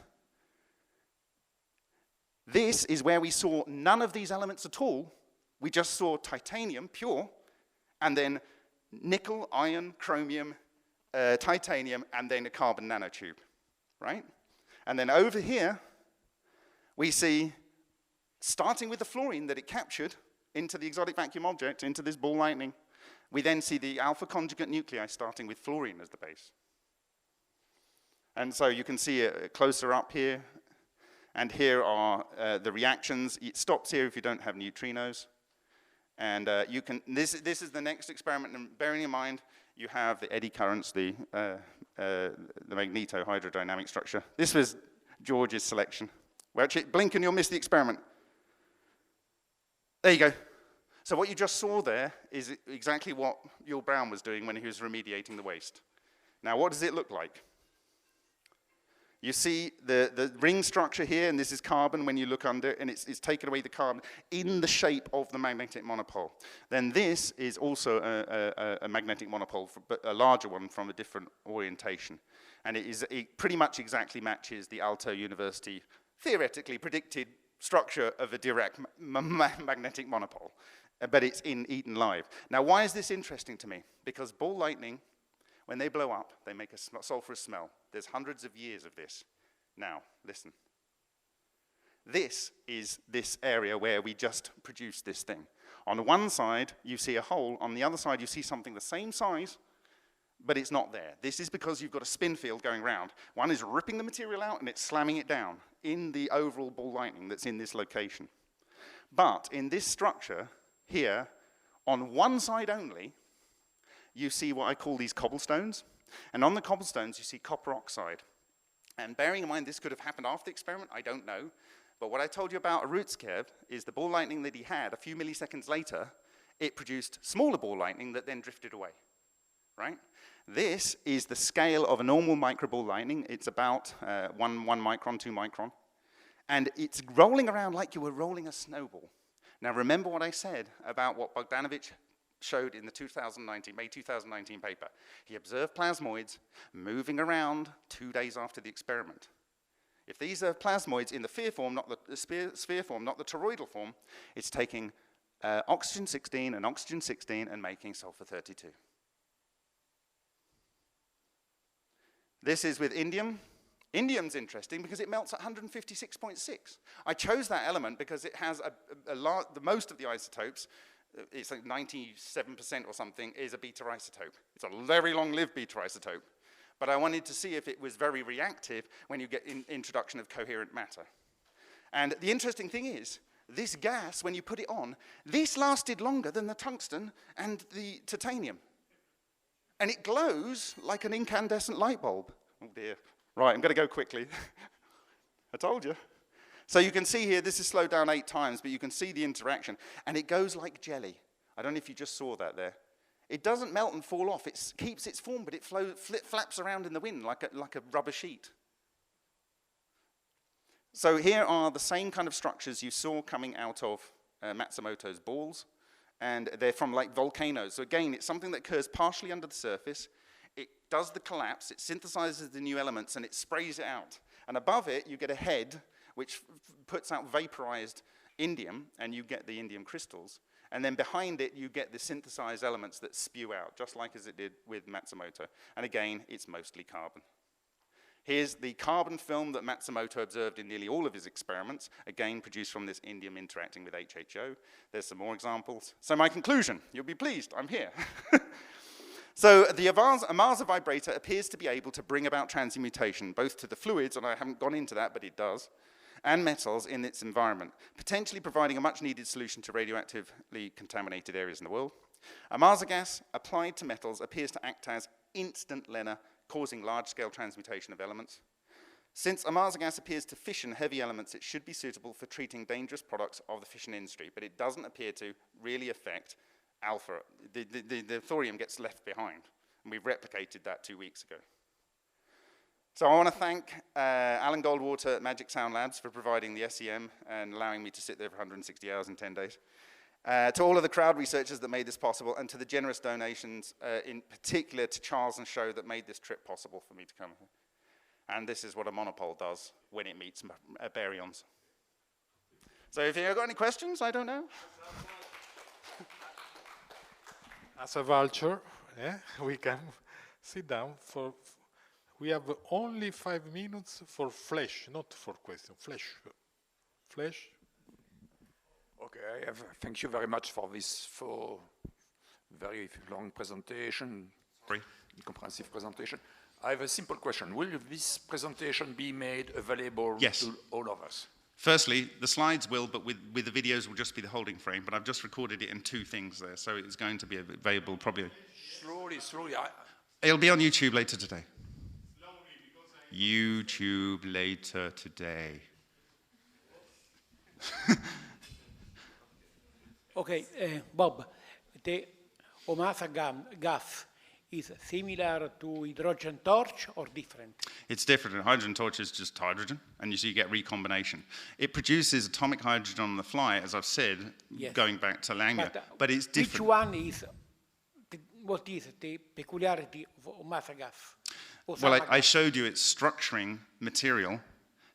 S3: this is where we saw none of these elements at all. We just saw titanium, pure, and then nickel, iron, chromium, titanium, and then a carbon nanotube, right? And then over here, we see, starting with the fluorine that it captured into the exotic vacuum object, into this ball lightning, we then see the alpha conjugate nuclei starting with fluorine as the base. And so you can see it closer up here, and here are the reactions. It stops here if you don't have neutrinos. And you can, this is the next experiment, and bearing in mind, you have the eddy currents, the magneto-hydrodynamic structure. This was George's selection. Well, actually, blink and you'll miss the experiment. There you go. So what you just saw there is exactly what Yul Brown was doing when he was remediating the waste. Now, what does it look like? You see the ring structure here, and this is carbon when you look under it, and it's taken away the carbon in the shape of the magnetic monopole. Then this is also a magnetic monopole, but a larger one from a different orientation. And it pretty much exactly matches the Aalto University theoretically predicted structure of a Dirac magnetic monopole. But it's in Eaton Live. Now, why is this interesting to me? Because ball lightning, when they blow up, they make a sulfurous smell. There's hundreds of years of this. Now, listen. This is this area where we just produced this thing. On one side, you see a hole. On the other side, you see something the same size, but it's not there. This is because you've got a spin field going around. One is ripping the material out, and it's slamming it down in the overall ball lightning that's in this location. But in this structure here, on one side only, you see what I call these cobblestones. And on the cobblestones, you see copper oxide. And bearing in mind this could have happened after the experiment, I don't know. But what I told you about Arutskev is the ball lightning that he had, a few milliseconds later, it produced smaller ball lightning that then drifted away, right? This is the scale of a normal microball lightning. It's about 1 micron, 2 micron. And it's rolling around like you were rolling a snowball. Now remember what I said about what Bogdanovich showed in the May 2019 paper. He observed plasmoids moving around 2 days after the experiment. If these are plasmoids in the sphere form, not the sphere form, not the toroidal form, it's taking oxygen-16 and oxygen-16 and making sulfur-32. This is with indium. Indium's interesting because it melts at 156.6. I chose that element because it has the most of the isotopes, it's like 97% or something, is a beta isotope. It's a very long-lived beta isotope. But I wanted to see if it was very reactive when you get introduction of coherent matter. And the interesting thing is, this gas, when you put it on, this lasted longer than the tungsten and the titanium. And it glows like an incandescent light bulb. Oh dear. Right, I'm going to go quickly. I told you. So you can see here, this is slowed down 8 times, but you can see the interaction. And it goes like jelly. I don't know if you just saw that there. It doesn't melt and fall off. It keeps its form, but it flaps around in the wind like a rubber sheet. So here are the same kind of structures you saw coming out of Matsumoto's balls. And they're from like volcanoes. So again, it's something that occurs partially under the surface. It does the collapse, it synthesizes the new elements, and it sprays it out. And above it, you get a head, which puts out vaporized indium, and you get the indium crystals. And then behind it, you get the synthesized elements that spew out, just like as it did with Matsumoto. And again, it's mostly carbon. Here's the carbon film that Matsumoto observed in nearly all of his experiments, again produced from this indium interacting with HHO. There's some more examples. So my conclusion, you'll be pleased, I'm here. So the Amasa vibrator appears to be able to bring about transmutation, both to the fluids, and I haven't gone into that, but it does, and metals in its environment, potentially providing a much-needed solution to radioactively contaminated areas in the world. Amasa gas applied to metals appears to act as instant LENR, causing large-scale transmutation of elements. Since Amasa gas appears to fission heavy elements, it should be suitable for treating dangerous products of the fission industry, but it doesn't appear to really affect alpha. The thorium gets left behind, and we've replicated that 2 weeks ago. So I want to thank Alan Goldwater at Magic Sound Labs for providing the SEM and allowing me to sit there for 160 hours in 10 days. To all of the crowd researchers that made this possible, and to the generous donations, in particular to Charles and Show, that made this trip possible for me to come here. And this is what a monopole does when it meets baryons. So if you've got any questions, I don't know.
S5: As a vulture, we can sit down for. We have only 5 minutes for flash, not for question. Flash. Flash.
S4: Okay, thank you very much for this very long presentation.
S3: Sorry.
S4: Comprehensive presentation. I have a simple question. Will this presentation be made available
S3: Yes.
S4: to all of us?
S3: Firstly, the slides will, but with the videos will just be the holding frame, but I've just recorded it in 2 things there, so it's going to be available probably.
S4: Slowly.
S3: It'll be on YouTube later today. YouTube later today.
S7: Okay, Bob, the Omasa gas is similar to hydrogen torch or different?
S3: It's different. Hydrogen torch is just hydrogen, and you get recombination. It produces atomic hydrogen on the fly, as I've said,
S7: yes.
S3: Going back to Langer, but it's different.
S7: Which one is, what is the peculiarity of Omasa gas?
S3: Well, I showed you it's structuring material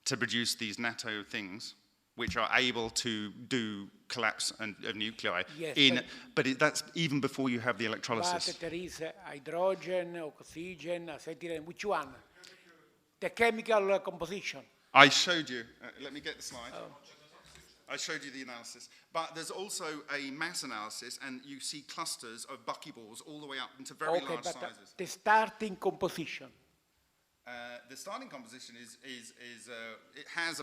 S3: to produce these NATO things, which are able to do collapse of nuclei.
S7: Yes,
S3: but that's even before you have the electrolysis.
S7: But there is hydrogen, oxygen, acetylene. Which one? The chemical composition.
S3: I showed you. Let me get the slide. I showed you the analysis. But there's also a mass analysis, and you see clusters of buckyballs all the way up into very large sizes.
S7: The starting composition.
S3: The starting composition is it has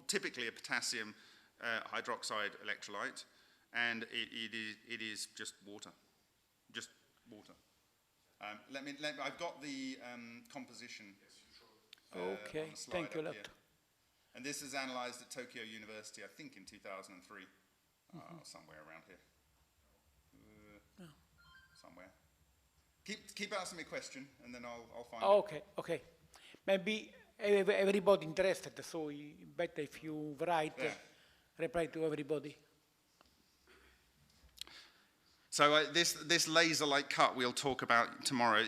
S3: typically a potassium hydroxide electrolyte, and it is just water, I've got the composition.
S7: Okay, thank you a lot.
S3: Here. And this is analyzed at Tokyo University, I think in 2003, somewhere around here, somewhere. Keep asking me a question, and then I'll find it.
S7: Okay. Maybe everybody interested, so better if you write, reply to everybody.
S3: So this laser-like cut we'll talk about tomorrow.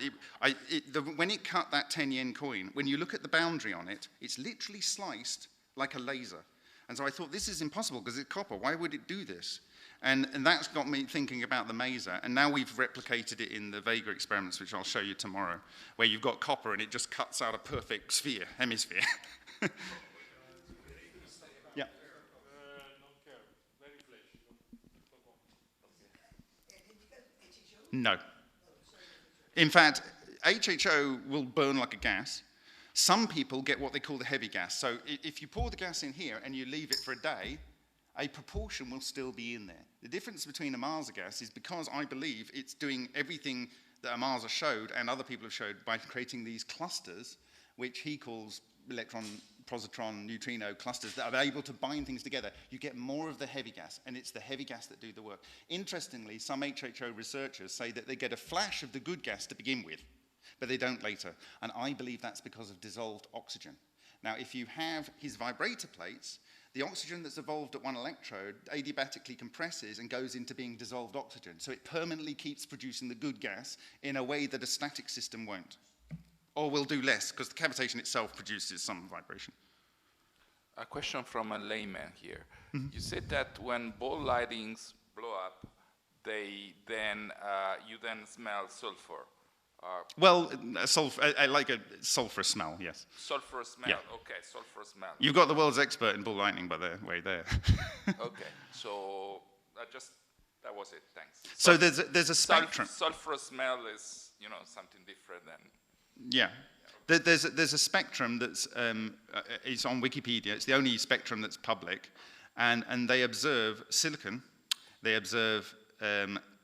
S3: When it cut that 10 yen coin, when you look at the boundary on it, it's literally sliced like a laser. And so I thought, this is impossible because it's copper. Why would it do this? And that's got me thinking about the maser. And now we've replicated it in the Vega experiments, which I'll show you tomorrow, where you've got copper and it just cuts out a perfect hemisphere. Yeah. No. In fact, HHO will burn like a gas. Some people get what they call the heavy gas. So if you pour the gas in here and you leave it for a day, a proportion will still be in there. The difference between a Marsa gas is because I believe it's doing everything that a Marsa showed and other people have showed by creating these clusters, which he calls electron, positron, neutrino clusters that are able to bind things together. You get more of the heavy gas, and it's the heavy gas that do the work. Interestingly, some HHO researchers say that they get a flash of the good gas to begin with, but they don't later. And I believe that's because of dissolved oxygen. Now, if you have his vibrator plates, the oxygen that's evolved at one electrode adiabatically compresses and goes into being dissolved oxygen. So it permanently keeps producing the good gas in a way that a static system won't. Or will do less, because the cavitation itself produces some vibration.
S11: A question from a layman here.
S3: Mm-hmm.
S11: You said that when ball lightings blow up, you then smell sulfur.
S3: Well, I like a sulfurous smell, yes.
S11: Sulfur smell,
S3: Yeah.
S11: okay, sulfur smell.
S3: You've got the world's expert in ball lightning, by the way, there.
S11: Okay, so that was it, thanks.
S3: So there's a spectrum.
S11: Sulfur smell is, something different than...
S3: Yeah. There's a spectrum that's it's on Wikipedia. It's the only spectrum that's public, and they observe silicon, they observe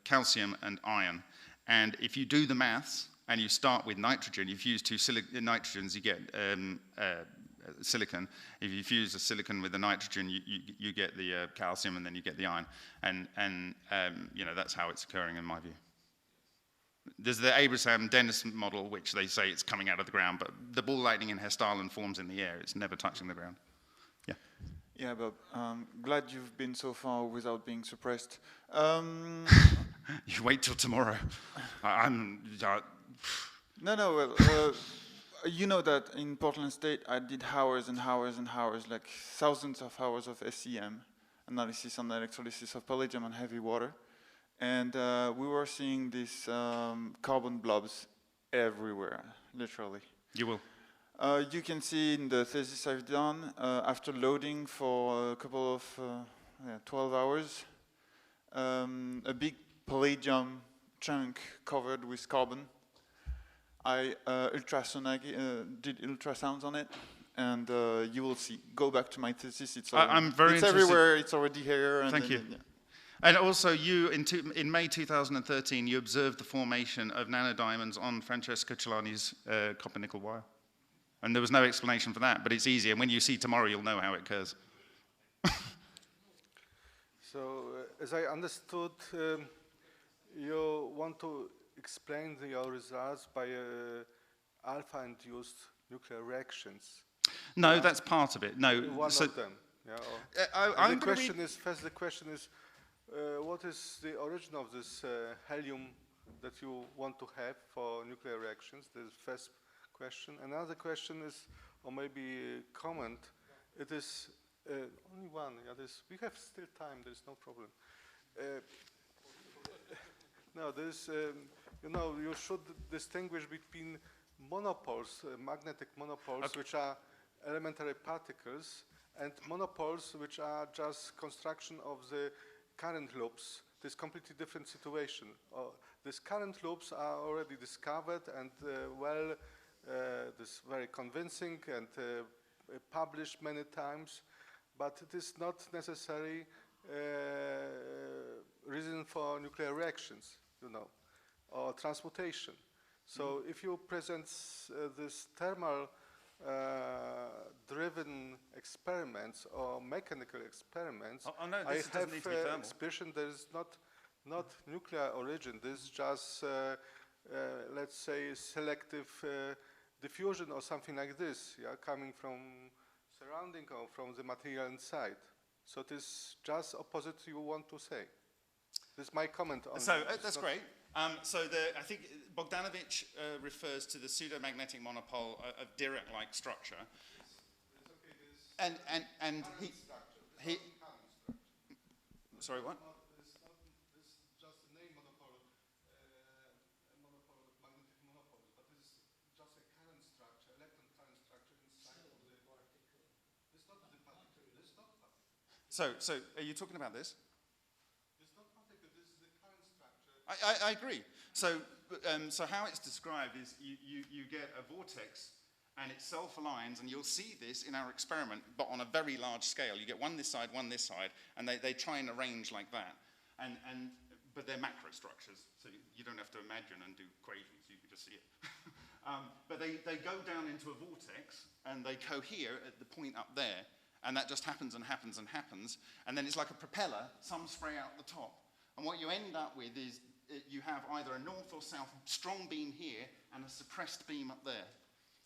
S3: calcium and iron. And if you do the maths and you start with nitrogen, if you use 2 nitrogens, you get silicon. If you fuse a silicon with a nitrogen, you get the calcium, and then you get the iron. And that's how it's occurring in my view. There's the Abraham-Dennis model, which they say it's coming out of the ground, but the ball lightning in Hessdalen forms in the air. It's never touching the ground. Yeah.
S9: Yeah, Bob. Glad you've been so far without being suppressed.
S3: You wait till tomorrow.
S9: No, well, you know that in Portland State I did hours and hours and hours, like thousands of hours of SEM, analysis on the electrolysis of palladium on heavy water. And we were seeing these carbon blobs everywhere, literally.
S3: You will.
S9: You can see in the thesis I've done, after loading for a couple of 12 hours, a big palladium chunk covered with carbon. I did ultrasounds on it, and you will see. Go back to my thesis. It's everywhere. It's already here. And
S3: Thank you. Yeah. And also, you in May 2013, you observed the formation of nanodiamonds on Francesco Celani's copper nickel wire, and there was no explanation for that. But it's easy, and when you see tomorrow, you'll know how it occurs.
S6: So, as I understood, you want to explain your results by alpha-induced nuclear reactions.
S3: No, that's part of it. No,
S6: one of them. Yeah. The question is, what is the origin of this helium that you want to have for nuclear reactions? The first question. Another question is, or maybe a comment. It is only one. Yeah, we have still time. There is no problem. No, there's. You should distinguish between monopoles, magnetic monopoles, okay, which are elementary particles, and monopoles, which are just construction of the current loops. This completely different situation. These current loops are already discovered and this very convincing and published many times, but it is not necessary reason for nuclear reactions, or transmutation. So if you present this thermal driven experiments or mechanical experiments,
S3: no,
S6: I have expression there is not nuclear origin. This is just let's say selective diffusion or something like this, yeah, coming from surrounding or from the material inside. So it is just opposite you want to say. This is my comment on.
S3: So that's great. I think Bogdanovich refers to the pseudomagnetic monopole of Dirac-like structure, and he. Sorry, what?
S6: It's just the name monopole, magnetic monopole, but it is just a current structure, electron current structure inside of the particle. It's not the particle. It's not particle.
S3: So are you talking about this?
S6: I
S3: agree. So how it's described is you get a vortex and it self-aligns, and you'll see this in our experiment, but on a very large scale. You get one this side, and they try and arrange like that. But they're macro structures, so you don't have to imagine and do equations, you can just see it. But they go down into a vortex, and they cohere at the point up there, and that just happens and happens and happens, and then it's like a propeller, some spray out the top. And what you end up with is you have either a north or south strong beam here and a suppressed beam up there.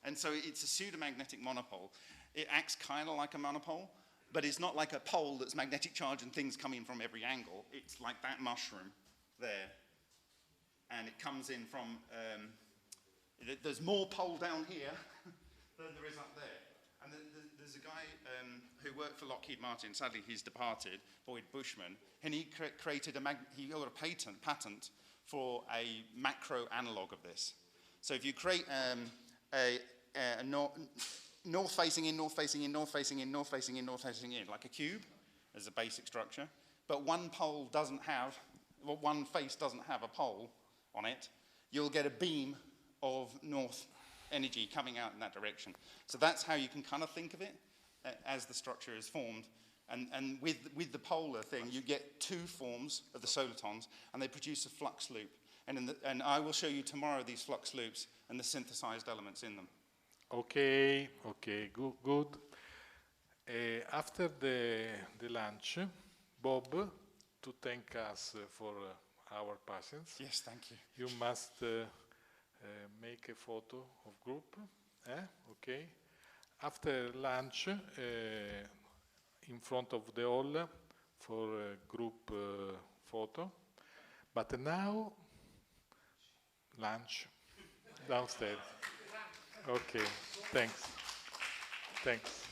S3: And so it's a pseudomagnetic monopole. It acts kind of like a monopole, but it's not like a pole that's magnetic charge and things come in from every angle. It's like that mushroom there. And it comes in from, there's more pole down here than there is up there. And there's a guy who worked for Lockheed Martin, sadly he's departed, Boyd Bushman, and he created he got a patent for a macro analog of this. So if you create a north facing in, north facing in, north facing in, north facing in, north facing in, like a cube as a basic structure, but one face doesn't have a pole on it, you'll get a beam of north energy coming out in that direction. So that's how you can kind of think of it as the structure is formed. And with the polar thing, you get two forms of the solitons, and they produce a flux loop. And I will show you tomorrow these flux loops and the synthesized elements in them.
S5: Okay, good. After the lunch, Bob, to thank us for our patients.
S10: Yes, thank you.
S5: You must make a photo of group. Okay. After lunch, in front of the hall for a group photo. But now, lunch downstairs. Okay, thanks. Thanks.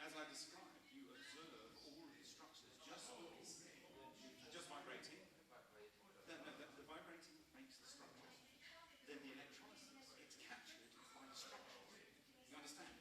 S10: As I described, you observe all of the structures just vibrating. The vibrating makes the structure. Then the electrolysis gets captured by the structure. You understand?